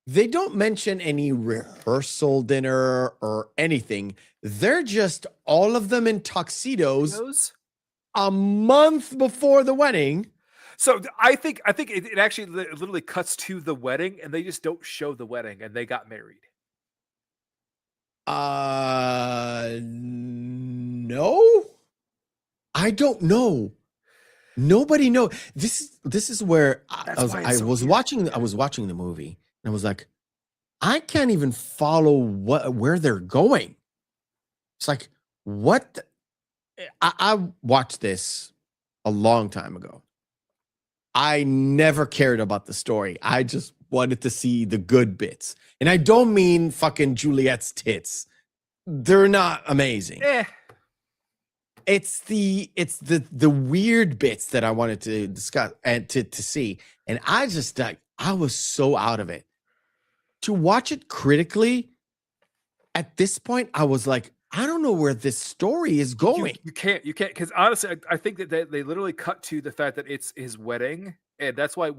they don't mention any rehearsal dinner or anything. They're just all of them in tuxedos a month before the wedding. So I think it actually literally cuts to the wedding, and they just don't show the wedding, and they got married. No, I don't know. Nobody knows. This is where I was watching the movie, and I was like, I can't even follow where they're going. It's like, what? I watched this a long time ago. I never cared about the story. I just wanted to see the good bits. And I don't mean fucking Juliette's tits. They're not amazing. It's the weird bits that I wanted to discuss and to see. And I just I was so out of it. To watch it critically, at this point, I was like, I don't know where this story is going. You can't, because honestly, I think that they literally cut to the fact that it's his wedding, and that's why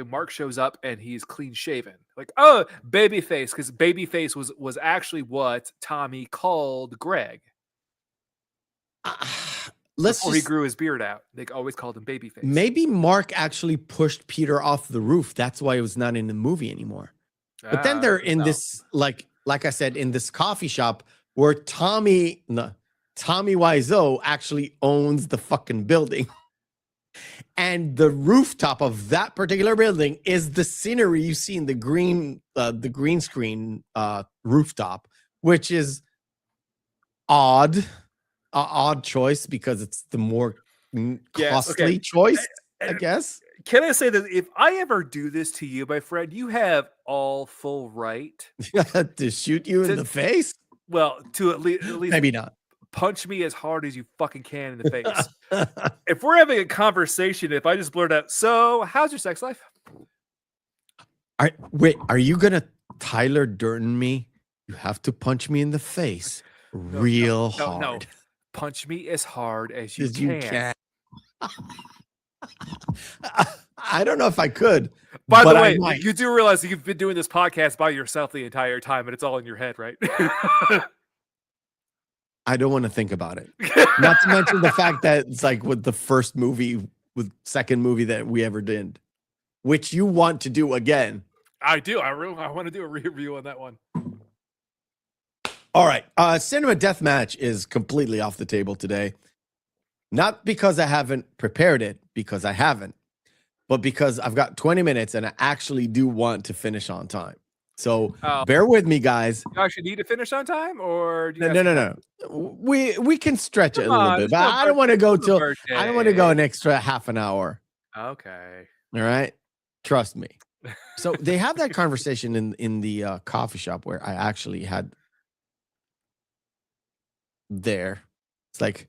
Mark shows up and he's clean shaven, like, oh, babyface, because babyface was actually what Tommy called Greg. Before he grew his beard out. They always called him Babyface. Maybe Mark actually pushed Peter off the roof. That's why it was not in the movie anymore. But then they're in this, like I said, in this coffee shop where Tommy Wiseau actually owns the fucking building. And the rooftop of that particular building is the scenery you see in the green screen rooftop, which is odd choice because it's the more costly choice, I guess. Can I say that if I ever do this to you, my friend, you have all full right to shoot you in the face? Well, to at least maybe not. Punch me as hard as you fucking can in the face. If we're having a conversation, if I just blurt out, so how's your sex life? Wait, are you gonna Tyler Durden me? You have to punch me in the face real hard. No. Punch me as hard as you can. I don't know if I could. By the way, you do realize that you've been doing this podcast by yourself the entire time, and it's all in your head, right? I don't want to think about it. Not to mention the fact that it's like with the second movie that we ever did, which you want to do again. I do. I want to do a review on that one. All right. Cinema Deathmatch is completely off the table today. Not because I haven't prepared it, because I haven't, but because I've got 20 minutes and I actually do want to finish on time. So bear with me, guys. You actually need to finish on time, or do you no. We can stretch it a little bit, but I don't want to go till I don't want to go an extra half an hour. Okay. All right. Trust me. So they have that conversation in the coffee shop where I actually had there. It's like,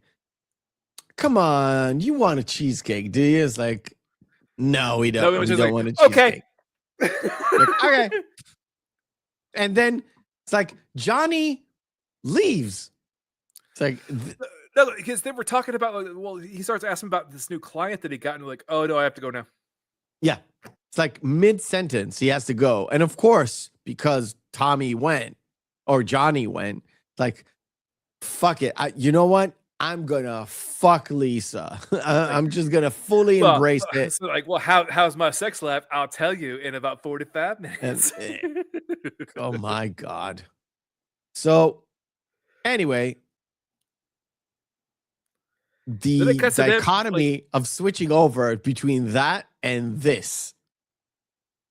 come on, you want a cheesecake, do you? It's like, no, we don't. We don't want a cheesecake. Okay. And then it's like Johnny leaves. It's like no, because they were talking about, well, he starts asking about this new client that he got, and like, oh no, I have to go now. Yeah, it's like mid-sentence he has to go, and of course, because Tommy went or Johnny went, like, fuck it. You know what? I'm gonna fuck Lisa. I'm just gonna fully embrace it. So like, well, how's my sex life? I'll tell you in about 45 minutes. Oh my God. So anyway, the dichotomy of switching over between that and this.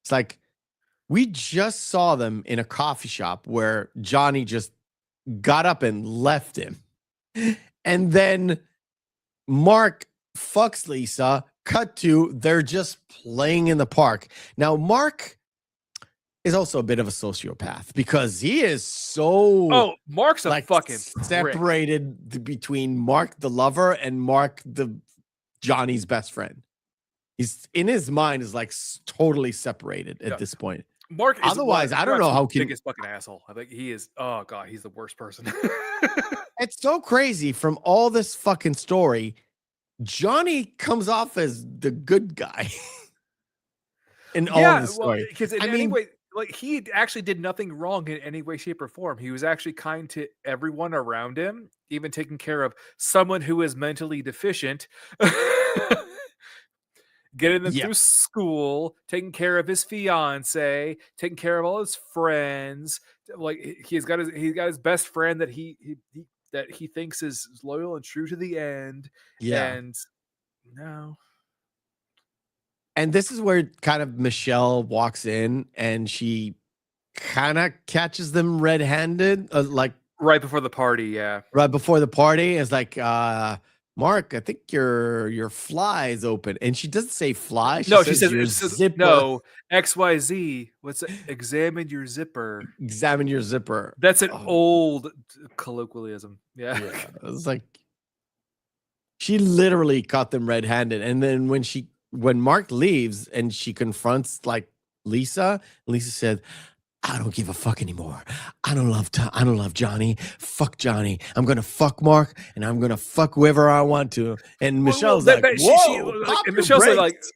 It's like we just saw them in a coffee shop where Johnny just got up and left him. And then Mark fucks Lisa. Cut to, they're just playing in the park. Now, Mark is also a bit of a sociopath because he is so... Oh, Mark's a fucking separated between Mark the lover and Mark the Johnny's best friend. He's in his mind is like totally separated at this point. Mark is otherwise, I don't know how can biggest fucking asshole. I think he is. Oh God, he's the worst person. It's so crazy from all this fucking story. Johnny comes off as the good guy in all of the story. Because anyway, like he actually did nothing wrong in any way, shape, or form. He was actually kind to everyone around him, even taking care of someone who is mentally deficient. Getting them through school, taking care of his fiance, taking care of all his friends. Like he's got his best friend that he thinks is loyal and true to the end. Yeah. And no. And this is where kind of Michelle walks in and she kind of catches them red-handed, like right before the party. Yeah. Right before the party. It's like, Mark, I think your fly is open. And she doesn't say fly. She says your zipper. No, XYZ. What's it? Examine your zipper. Examine your zipper. That's an old colloquialism. Yeah. It's like she literally caught them red-handed. And then when Mark leaves and she confronts like Lisa said, I don't give a fuck anymore. I don't love Johnny. Fuck Johnny. I'm gonna fuck Mark, and I'm gonna fuck whoever I want to. And Michelle's like, whoa, and Michelle's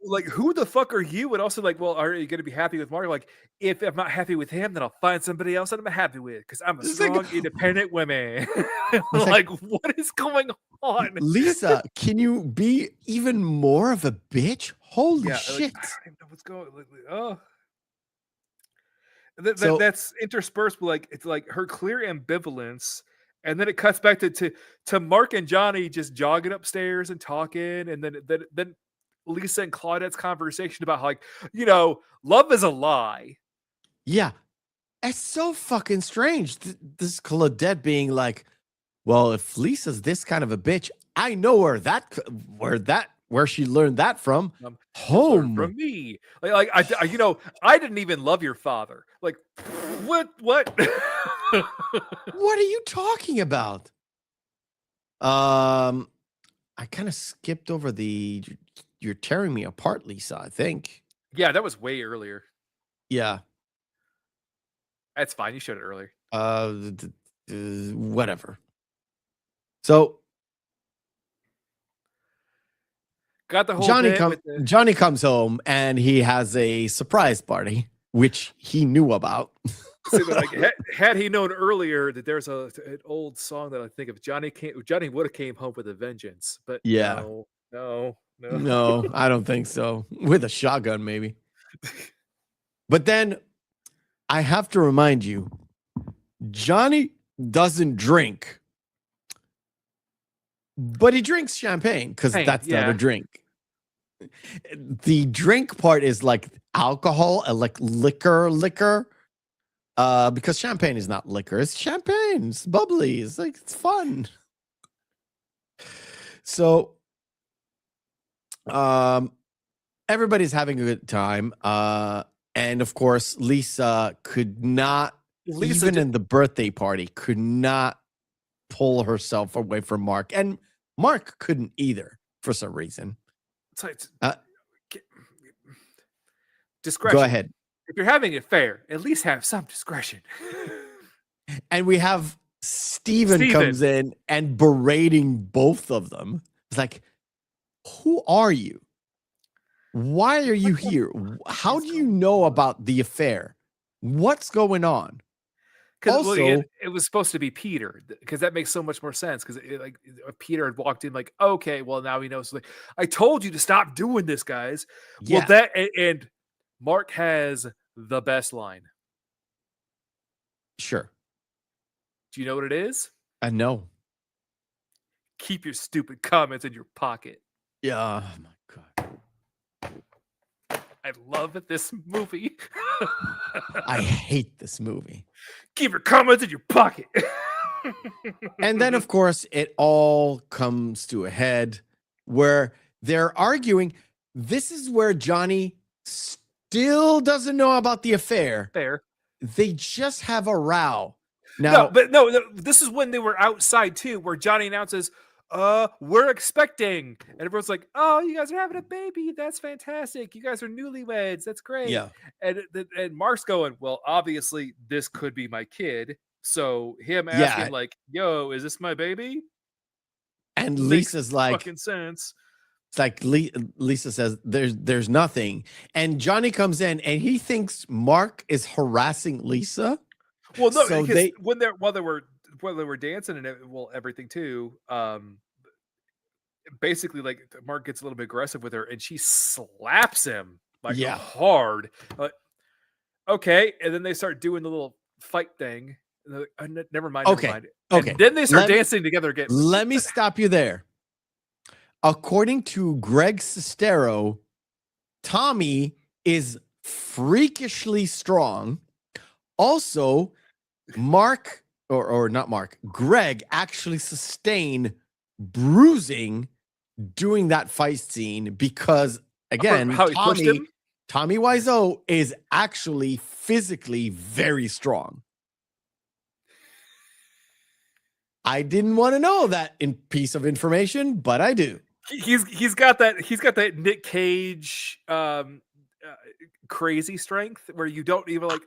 like, who the fuck are you? And also like, well, are you gonna be happy with Mark? Like, if I'm not happy with him, then I'll find somebody else that I'm happy with because I'm a strong, independent woman. Like, what is going on? Lisa, can you be even more of a bitch? Holy shit! Like, I don't even know what's going. Oh. That's interspersed with it's like her clear ambivalence, and then it cuts back to Mark and Johnny just jogging upstairs and talking, and then Lisa and Claudette's conversation about love is a lie. Yeah, it's so fucking strange. This Claudette being like, well, if Lisa's this kind of a bitch, I know where she learned that from. Home from me. I didn't even love your father. Like, what? What are you talking about? I kind of skipped over you're tearing me apart, Lisa, I think. Yeah, that was way earlier. Yeah. That's fine. You showed it earlier. Whatever. So got the whole Johnny comes home and he has a surprise party, which he knew about. See, but had he known earlier that there's an old song that I think if Johnny would have came home with a vengeance, but yeah, no, I don't think so. With a shotgun, maybe. But then I have to remind you, Johnny doesn't drink, but he drinks champagne because that's not a drink. The drink part is like alcohol, like liquor, because champagne is not liquor. It's champagne. It's bubbly. It's fun. So, everybody's having a good time. And of course, Lisa could not, even in the birthday party, could not pull herself away from Mark. And Mark couldn't either for some reason. Discretion. Go ahead. If you're having an affair, at least have some discretion. And we have Steven comes in and berating both of them. It's like, who are you? Why are you here? How do you know about the affair? What's going on? Also, it was supposed to be Peter, because that makes so much more sense. Because Peter had walked in, like, okay, well now he knows. Like, I told you to stop doing this, guys. Yeah. Well, and Mark has the best line. Sure. Do you know what it is? I know. Keep your stupid comments in your pocket. Yeah. Oh my God. I love this movie. I hate this movie. Keep your comments in your pocket. And then, of course, it all comes to a head where they're arguing. This is where Johnny still doesn't know about the affair. Fair. They just have a row. Now, no, this is when they were outside too, where Johnny announces, we're expecting. And everyone's like, oh, you guys are having a baby. That's fantastic. You guys are newlyweds. That's great. Yeah. And Mark's going, well, obviously this could be my kid. So him asking like, yo, is this my baby? And Lisa's like, fucking sense. It's like Lisa says, there's nothing. And Johnny comes in and he thinks Mark is harassing Lisa. Well, no, so because while they were dancing and everything too, basically like Mark gets a little bit aggressive with her and she slaps him hard. Okay, and then they start doing the little fight thing. And like, never mind. Okay. And then they start dancing together again. Let me stop you there. According to Greg Sestero, Tommy is freakishly strong. Also, Mark, or not Mark, Greg actually sustained bruising doing that fight scene because, again, Tommy Wiseau is actually physically very strong. I didn't want to know that piece of information, but I do. He's got that Nick Cage crazy strength where you don't even like.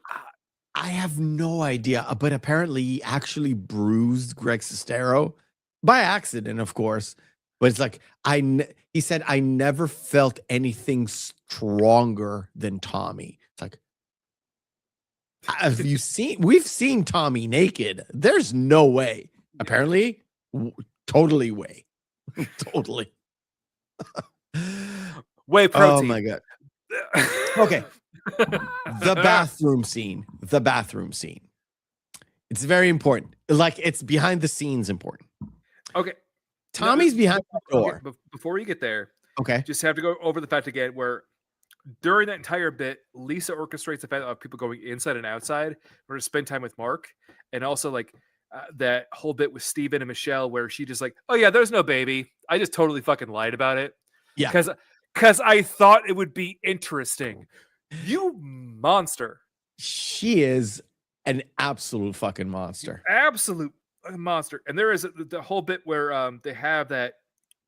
I have no idea, but apparently he actually bruised Greg Sestero by accident, of course. But it's like he said, I never felt anything stronger than Tommy. It's like, we've seen Tommy naked. There's no way. Apparently, totally way. Totally. Whey protein. Oh my God. Okay. The bathroom scene. The bathroom scene. It's very important. Like, it's behind the scenes important. Okay. Tommy's behind the door. Okay, before you get there, okay, just have to go over the fact again where during that entire bit, Lisa orchestrates the fact of people going inside and outside or to spend time with Mark. And also like that whole bit with Steven and Michelle where she just like, oh yeah, there's no baby. I just totally fucking lied about it. Yeah. Because I thought it would be interesting. You monster. She is an absolute fucking monster. Absolute monster. And there is the whole bit where they have that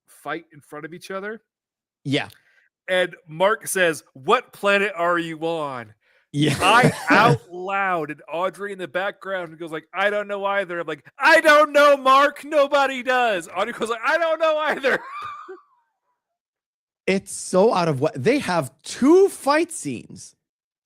fight in front of each other. Yeah. And Mark says, what planet are you on? Yeah. I out loud, and Audrey in the background goes like, I don't know either. I'm like, I don't know, Mark. Nobody does. Audrey goes like, I don't know either. It's so out of what they have 2 fight scenes,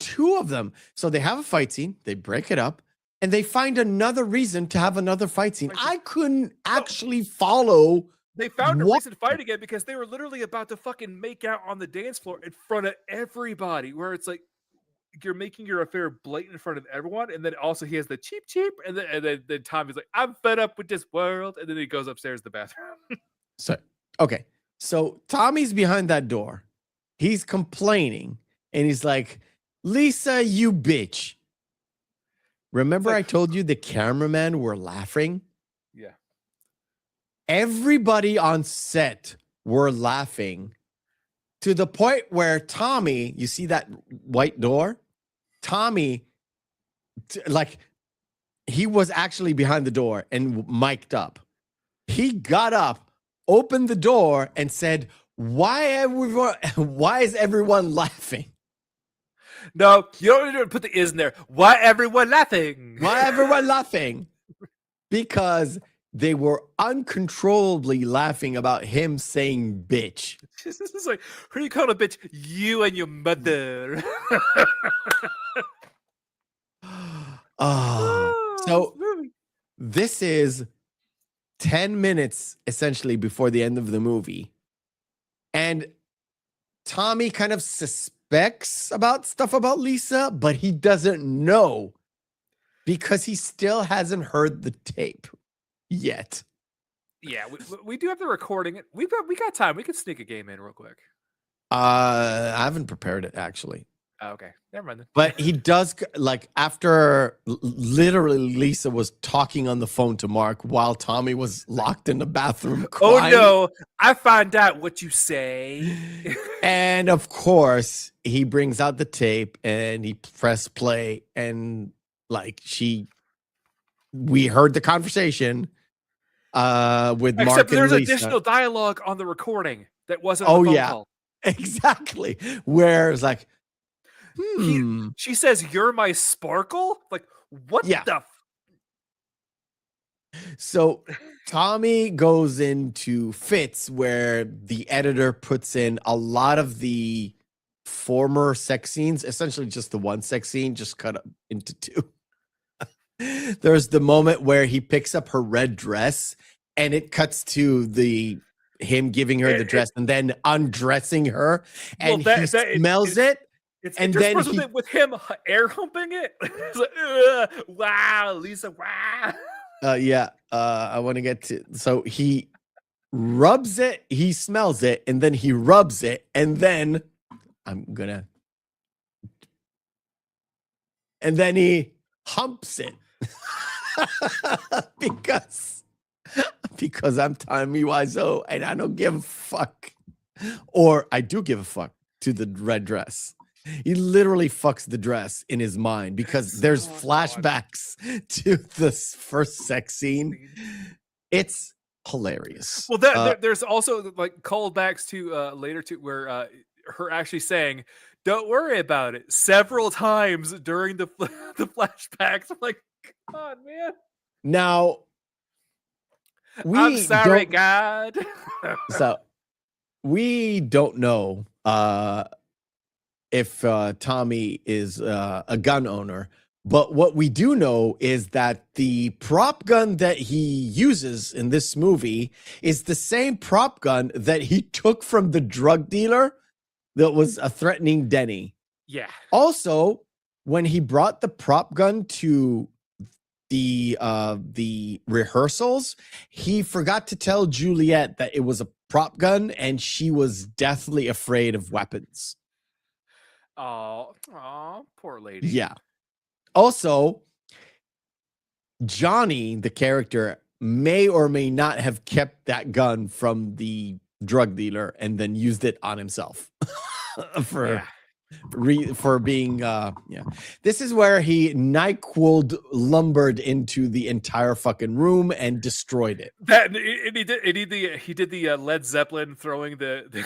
2 of them. So they have a fight scene, they break it up, and they find another reason to have another fight scene. I couldn't actually follow. They found a reason to fight again because they were literally about to fucking make out on the dance floor in front of everybody, where it's like you're making your affair blatant in front of everyone, and then also he has the cheap, and then Tommy's like, I'm fed up with this world, and then he goes upstairs to the bathroom. So Tommy's behind that door. He's complaining, and he's like, Lisa, you bitch. Remember I told you the cameramen were laughing? Yeah. Everybody on set were laughing to the point where Tommy, you see that white door? Tommy, like, he was actually behind the door and mic'd up. He got up, opened the door, and said, why is everyone laughing? No, you don't need to put the is in there. Why everyone laughing? Why everyone laughing? Because they were uncontrollably laughing about him saying bitch. This is like, who do you call a bitch? You and your mother. So this is 10 minutes essentially before the end of the movie. And Tommy kind of suspects about stuff about Lisa, but he doesn't know because he still hasn't heard the tape yet. Yeah, we do have the recording. We got time. We could sneak a game in real quick. I haven't prepared it actually. Oh, okay, never mind then. But he does, like, after literally Lisa was talking on the phone to Mark while Tommy was locked in the bathroom crying. Oh no, I find out what you say. And of course, he brings out the tape and he press play, and like we heard the conversation with Mark Except and there's Lisa. additional dialogue on the recording that wasn't on the phone call. Exactly. Where it's like, she says, "You're my sparkle." Like, what the? So Tommy goes into fits where the editor puts in a lot of the former sex scenes, essentially just the one sex scene, just cut up into 2. There's the moment where he picks up her red dress, and it cuts to him giving her the dress and then undressing her, and he smells it. And then with him air humping it. It's like, wow, Lisa, wow. I want to get to, so he rubs it, he smells it, and then he rubs it, and then he humps it. because I'm Tommy Wiseau and I don't give a fuck. Or I do give a fuck to the red dress. He literally fucks the dress in his mind because there's flashbacks to the first sex scene. It's hilarious. Well, there's also like callbacks to later to where her actually saying, "Don't worry about it," several times during the flashbacks. I'm like, come on, man. Now, I'm sorry, God. So we don't know if Tommy is a gun owner, but what we do know is that the prop gun that he uses in this movie is the same prop gun that he took from the drug dealer that was threatening Denny. Yeah. Also, when he brought the prop gun to the rehearsals, he forgot to tell Juliette that it was a prop gun, and she was deathly afraid of weapons. Oh, poor lady. Yeah. Also, Johnny, the character, may or may not have kept that gun from the drug dealer and then used it on himself for being This is where he NyQuil lumbered into the entire fucking room and destroyed it. That and he did the Led Zeppelin throwing the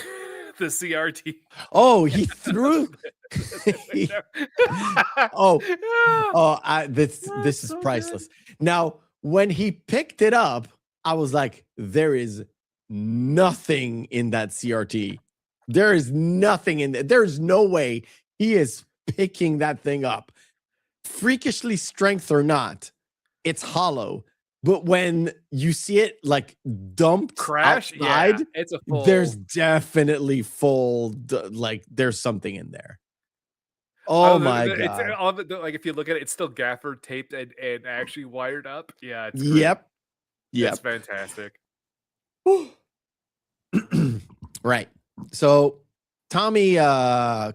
CRT. Oh, he threw. This is priceless. Now, when he picked it up, I was like, there is nothing in that CRT. There is nothing in there. There's no way he is picking that thing up. Freakishly strength or not, it's hollow. But when you see it like dumped crash outside, it's a full. There's definitely full, like there's something in there. Oh my god! It's all of it, like if you look at it, it's still gaffer taped and actually wired up. Yeah. It's Yep. It's fantastic. Right. So Tommy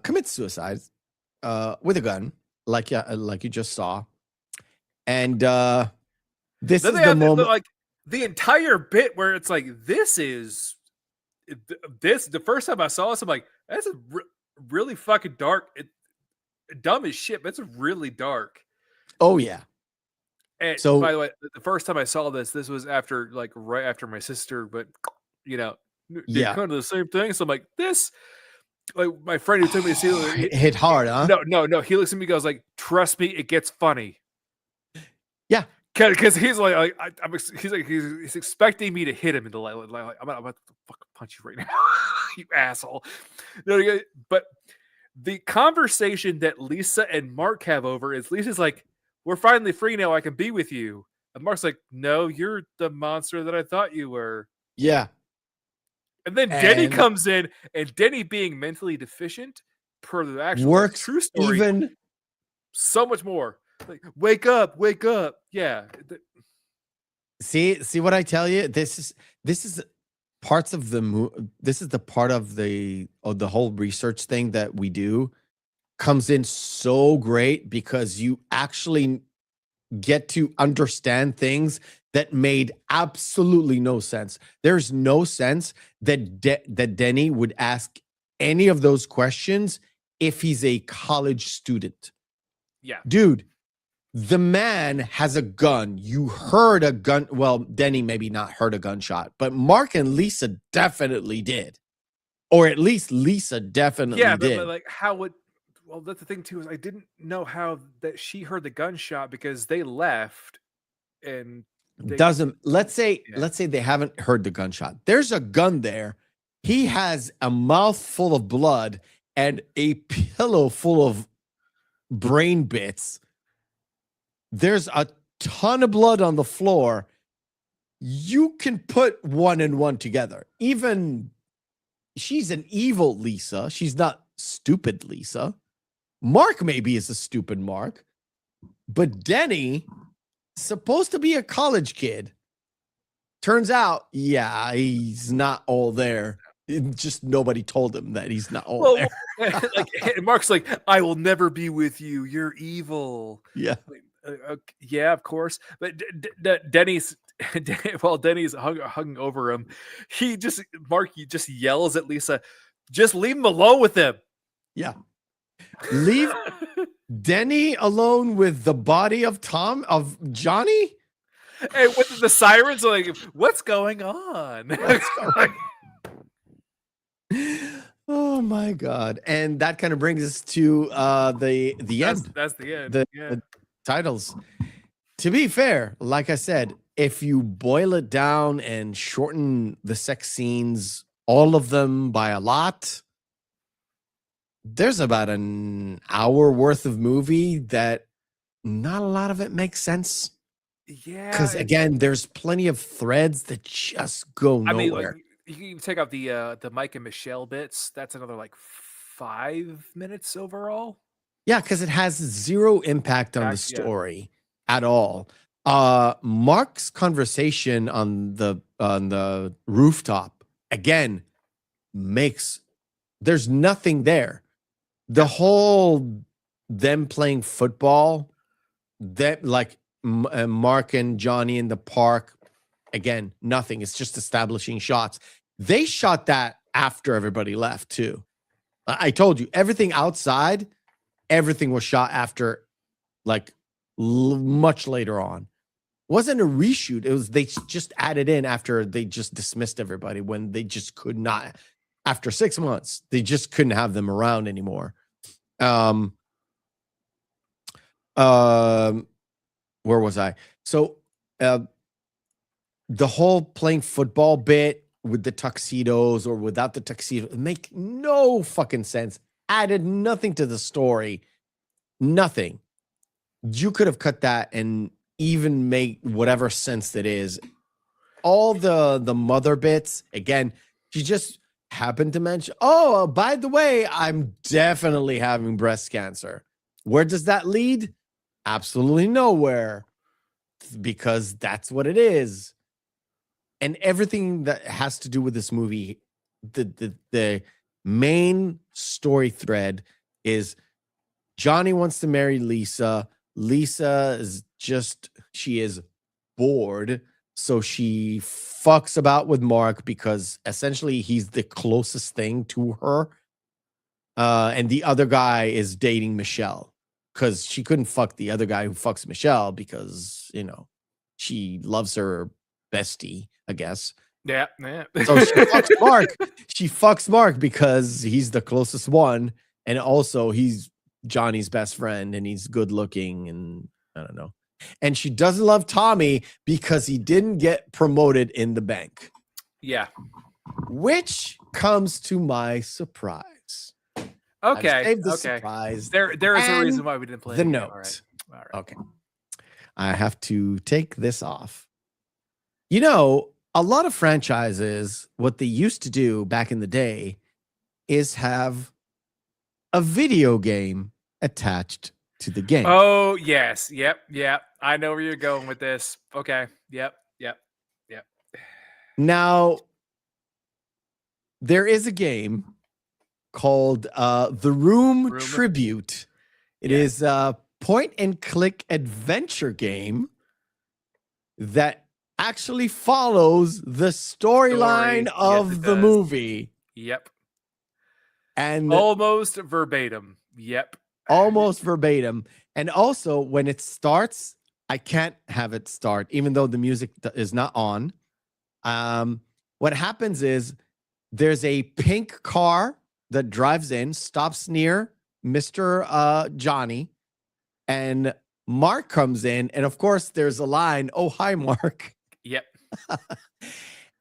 commits suicide with a gun, like you just saw, and this is the moment. Like the entire bit where it's like the first time I saw this, I'm like, that's a really fucking dark. Dumb as shit, but it's really dark. Oh yeah. And so, by the way, the first time I saw this was after right after my sister, but kind of the same thing. So I'm like, this, like my friend who took me to see it hit hard, huh? No. He looks at me, goes like, "Trust me, it gets funny." Yeah, because he's he's expecting me to hit him in the I'm about to fucking punch you right now, you asshole. No, but the conversation that Lisa and Mark have over is Lisa's like, "We're finally free now. I can be with you." And Mark's like, "No, you're the monster that I thought you were." Yeah. And then Denny comes in, and Denny, being mentally deficient, per the actual true story, even so much more. Like, wake up. Yeah. See what I tell you? This is parts of this is the part of the whole research thing that we do comes in so great because you actually get to understand things that made absolutely no sense. There's no sense that that Denny would ask any of those questions if he's a college student. Yeah. Dude, the man has a gun. You heard a gun. Well, Denny maybe not heard a gunshot, but Mark and Lisa definitely did. Or at least Lisa definitely did. But like how would... Well, that's the thing too, is I didn't know how that she heard the gunshot because they left and... Let's say they haven't heard the gunshot. There's a gun there. He has a mouthful of blood and a pillow full of brain bits. There's a ton of blood on the floor. You can put one and one together. Even she's an evil Lisa. She's not stupid Lisa. Mark maybe is a stupid Mark. But Denny, supposed to be a college kid, turns out, he's not all there. Just nobody told him that he's not all there. Like Mark's like, "I will never be with you. You're evil." Yeah. Yeah, of course. But Denny's hung over him. Mark just yells at Lisa, "Just leave him alone with him." Yeah. Leave Denny alone with the body of Johnny. Hey, with the sirens, like, what's going on? Oh my God. And that kind of brings us to the end. That's the end. The titles. To be fair, like I said, if you boil it down and shorten the sex scenes, all of them by a lot, there's about an hour worth of movie that not a lot of it makes sense. Yeah. Because again, there's plenty of threads that just go nowhere. I mean, like, you can take out the Mike and Michelle bits. That's another like 5 minutes overall. Yeah, because it has zero impact on the story at all. Mark's conversation on the rooftop again there's nothing there. The whole them playing football, that like Mark and Johnny in the park, again, nothing. It's just establishing shots. They shot that after everybody left too. I told you, everything outside, everything was shot after, like much later on. Wasn't a reshoot. It was, they just added in after they just dismissed everybody when they just could not. After 6 months, they just couldn't have them around anymore. Where was I? So the whole playing football bit with the tuxedos or without the tuxedo make no fucking sense. Added nothing to the story. Nothing. You could have cut that and even make whatever sense that is. All the mother bits, again, she just happened to mention, oh, by the way, I'm definitely having breast cancer. Where does that lead? Absolutely nowhere, because that's what it is. And everything that has to do with this movie, the main story thread is Johnny wants to marry Lisa. Lisa is she is bored. So she fucks about with Mark because essentially he's the closest thing to her. And the other guy is dating Michelle because she couldn't fuck the other guy who fucks Michelle because, she loves her bestie, I guess. Yeah. So she fucks Mark. She fucks Mark because he's the closest one. And also he's Johnny's best friend and he's good looking and I don't know. And she doesn't love Tommy because he didn't get promoted in the bank. Yeah. Which comes to my surprise. Okay. The surprise. There is a reason why we didn't play the it. note. All right. Okay. I have to take this off. A lot of franchises, what they used to do back in the day is have a video game attached to the game. Oh, yes. Yep. I know where you're going with this. Okay. Yep. Now, there is a game called The Room Tribute. It is a point-and-click adventure game that actually follows the storyline of the movie. Yep. And almost verbatim. Yep. Almost verbatim. And also, when it starts, I can't have it start, even though the music is not on. What happens is there's a pink car that drives in, stops near Mr. Johnny, and Mark comes in. And of course, there's a line, oh, hi, Mark. Yep.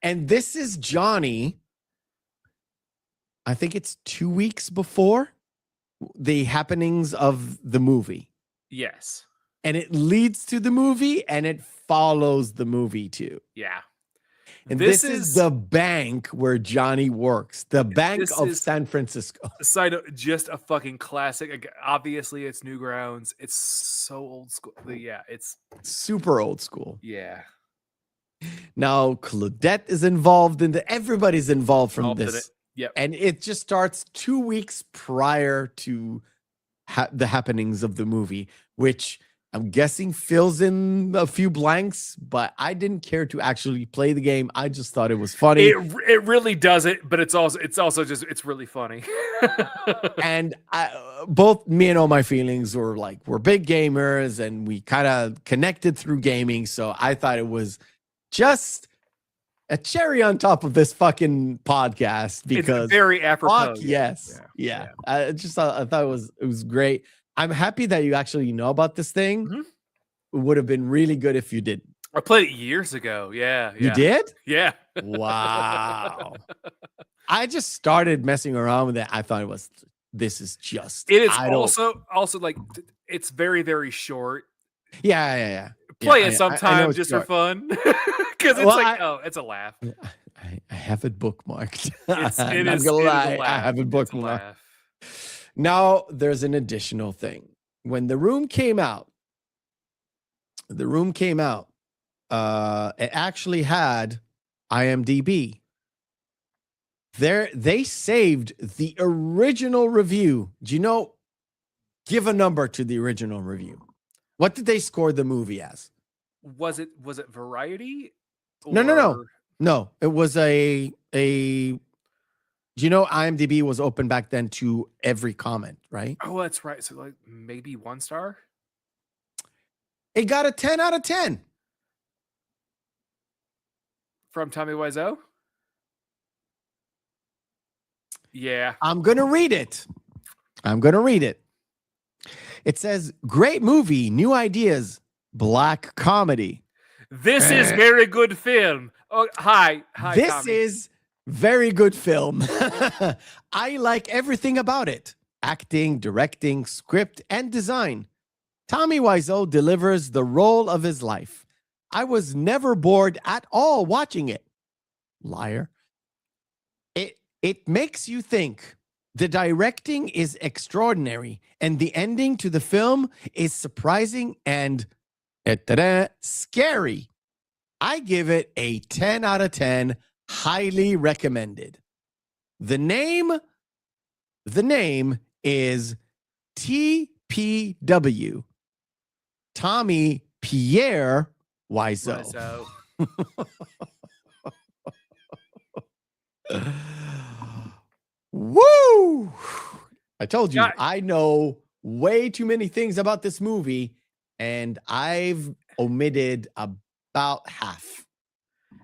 And this is Johnny. I think it's 2 weeks before the happenings of the movie. Yes. And it leads to the movie and it follows the movie too. Yeah. And this is the bank where Johnny works, the Bank of San Francisco. Side note, just a fucking classic. Obviously, it's Newgrounds. It's so old school. Yeah, it's super old school. Yeah. Now, Claudette is involved in everybody's involved from this. Yep. And it just starts 2 weeks prior to the happenings of the movie, which I'm guessing fills in a few blanks, but I didn't care to actually play the game. I just thought it was funny. It really does it, but it's also just it's really funny. And both me and All My Feelings we're big gamers and we kind of connected through gaming. So I thought it was just a cherry on top of this fucking podcast because it's very apropos. fuck yes. Yeah. I thought it was great. I'm happy that you actually know about this thing. Mm-hmm. It would have been really good if you didn't. I played it years ago. Yeah. You did? Yeah. Wow. I just started messing around with it. I thought this is just. It is also like it's very, very short. Yeah. Play it sometime just for fun. Because it's a laugh. I have it bookmarked. It is a laugh. I have it bookmarked. Now there's an additional thing. When The Room came out, it actually had IMDb. They saved the original review. Do you know? Give a number to the original review. What did they score the movie as? Was it Variety? No. It was a. Do you know IMDb was open back then to every comment, right? Oh, that's right. So like maybe 1 star. It got a 10 out of 10 from Tommy Wiseau. Yeah. I'm going to read it. It says, great movie, new ideas, black comedy. This is very good film. Oh, hi. This Tommy. is very good film. I like everything about it. Acting, directing, script, and design. Tommy Wiseau delivers the role of his life. I was never bored at all watching it. Liar. It makes you think. The directing is extraordinary, and the ending to the film is surprising and scary. I give it a 10 out of 10, highly recommended. The name is TPW. Tommy Pierre Wiseau. Woo! I told you, I know way too many things about this movie, and I've omitted about half.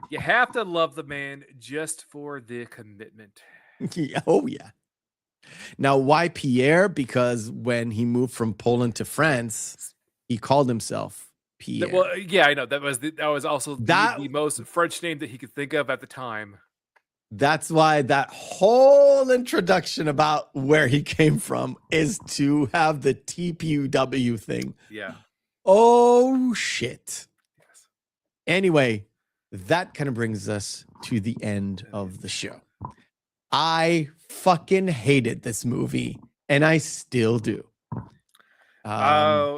You have to love the man just for the commitment. Oh, yeah. Now, why Pierre? Because when he moved from Poland to France, he called himself Pierre. Well, yeah, I know. That was also the most French name that he could think of at the time. That's why that whole introduction about where he came from is to have the TPW thing. Yeah. Oh, shit. Yes. Anyway, that kind of brings us to the end of the show. I fucking hated this movie, and I still do.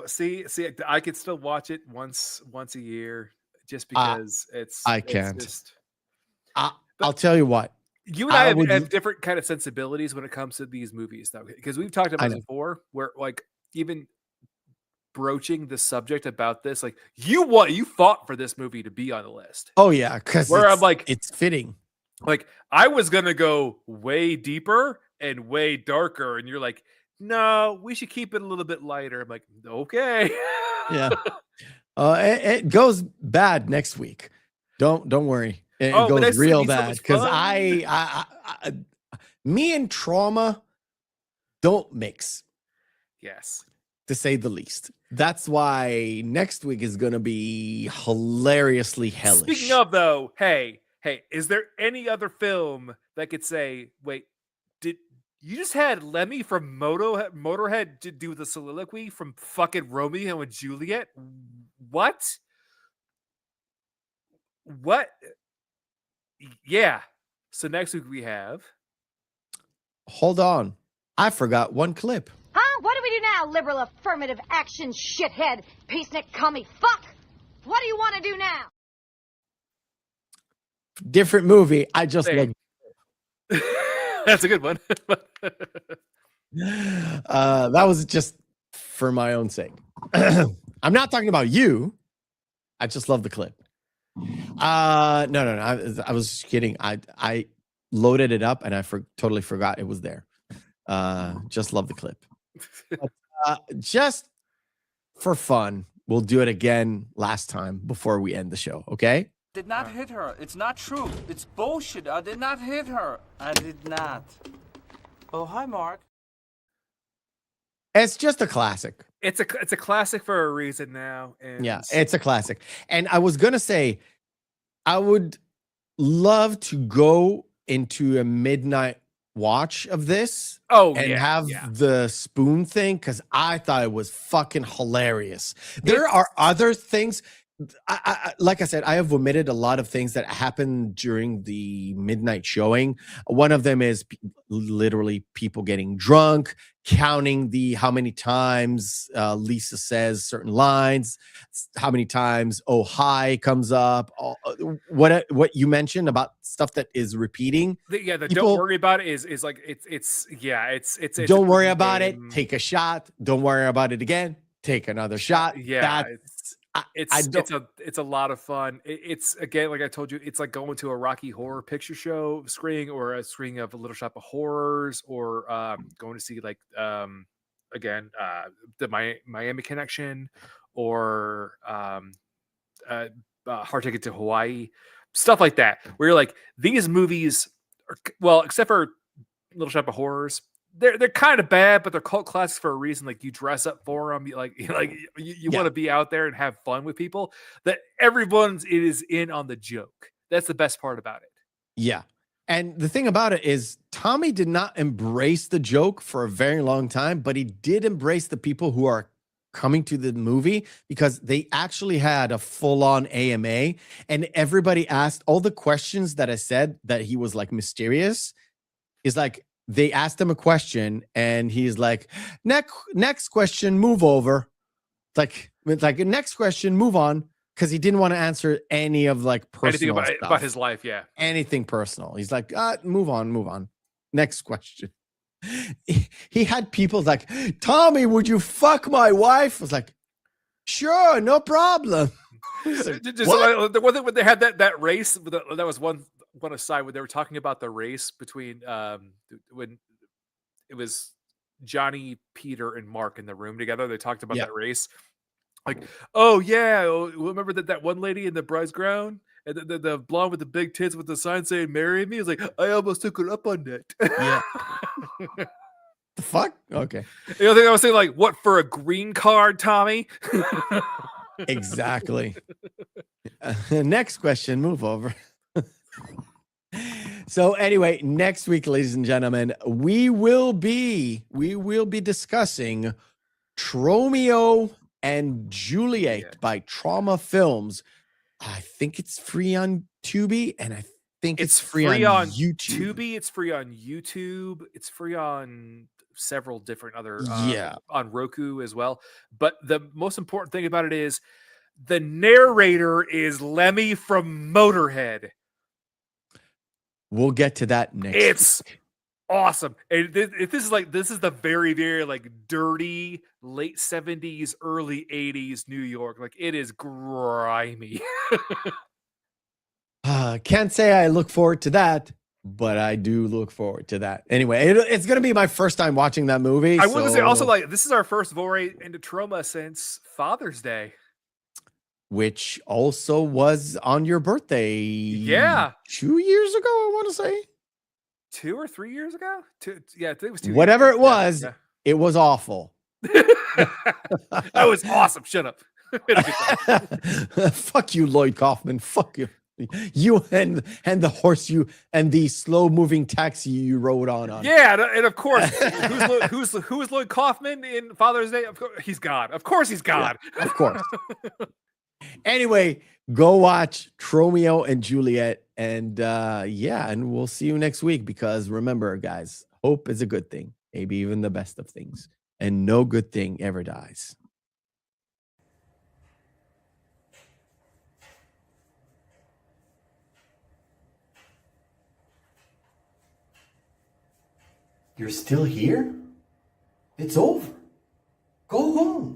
See, I could still watch it once a year just because I can't. I'll tell you what. You and I have different kind of sensibilities when it comes to these movies, though, because we've talked about this before, where like even broaching the subject about this, like you fought for this movie to be on the list. Oh yeah, because I'm like, it's fitting. Like I was gonna go way deeper and way darker, and you're like, no, we should keep it a little bit lighter. I'm like, okay. Yeah. It goes bad next week. Don't worry. It goes real bad because me and trauma don't mix. Yes. To say the least. That's why next week is going to be hilariously hellish. Speaking of though, hey, is there any other film that could say, wait, did you just had Lemmy from Motorhead to do the soliloquy from fucking Romeo and Juliet? What? Yeah. So next week we have. Hold on. I forgot one clip. Huh? What do we do now, liberal affirmative action shithead, peacenik commie fuck? What do you want to do now? Different movie. I just like. That's a good one. That was just for my own sake. I'm not talking about you. I just love the clip. No. I was just kidding. I loaded it up and I totally forgot it was there. Just love the clip. But, just for fun, we'll do it again last time before we end the show. Okay. Did not hit her. It's not true. It's bullshit. I did not hit her. I did not. Oh, hi, Mark. It's just a classic. It's a classic for a reason now. And Yeah, it's a classic. And I was gonna say, I would love to go into a midnight watch of this. And have the spoon thing, because I thought it was fucking hilarious. There are other things. Like I said, I have omitted a lot of things that happened during the midnight showing. One of them is literally people getting drunk, counting how many times Lisa says certain lines, how many times "oh hi" comes up. What you mentioned about stuff that is repeating. Don't worry about it is like it's don't worry about it. Take a shot. Don't worry about it again. Take another shot. Yeah. It's a lot of fun. It's again, like I told you, it's like going to a Rocky Horror Picture Show screening or a screening of a Little Shop of Horrors, or going to see like the Miami Connection, or Hard Ticket to Hawaii, stuff like that. Where you're like, these movies are, well, except for Little Shop of Horrors, they're kind of bad, but they're cult classics for a reason. Like, you dress up for them, you want to be out there and have fun with people. That everyone's is in on the joke. That's the best part about it. Yeah, and the thing about it is, Tommy did not embrace the joke for a very long time, but he did embrace the people who are coming to the movie, because they actually had a full-on AMA, and everybody asked all the questions that I said that he was like mysterious. Is like, they asked him a question and he's like, next question, move over. It's like next question, move on. Because he didn't want to answer any of like personal anything about his life. Yeah. Anything personal. He's like, move on. Next question. He had people like, Tommy, would you fuck my wife? I was like, sure, no problem. Like, the one thing when they had that race, that was one aside when they were talking about the race between when it was Johnny, Peter, and Mark in the room together. They talked about that race. Like, oh yeah, remember that one lady in the bride's gown, and the blonde with the big tits with the sign saying "Marry me"? It's like, I almost took her up on that. Yeah. The fuck? Okay. You know, I was saying, like, what, for a green card, Tommy? Exactly. Next question, move over. So anyway, next week, ladies and gentlemen, we will be discussing Romeo and Juliet by Trauma Films. I think it's free on Tubi, and I think it's free on YouTube. Tubi, it's free on YouTube. It's free on several different other on Roku as well. But the most important thing about it is the narrator is Lemmy from Motorhead. We'll get to that next. It's awesome. And this is the very, very like dirty late 70s, early 80s New York. Like, it is grimy. Can't say I look forward to that, but I do look forward to that. Anyway, it's going to be my first time watching that movie. I want to say also, like, this is our first foray into trauma since Father's Day, which also was on your birthday. Yeah. 2 years ago, I want to say. 2 or 3 years ago? I think it was 2 Whatever years it was, it was awful. That was awesome. Shut up. Fuck you, Lloyd Kaufman. Fuck you. You and the horse and the slow moving taxi you rode on. Yeah, and of course, who is Lloyd Kaufman in Father's Day? Of course, he's God. Of course, he's God. Yeah, of course. Anyway, go watch Romeo and Juliet, and and we'll see you next week. Because remember, guys, hope is a good thing, maybe even the best of things, and no good thing ever dies. You're still here? It's over. Go home.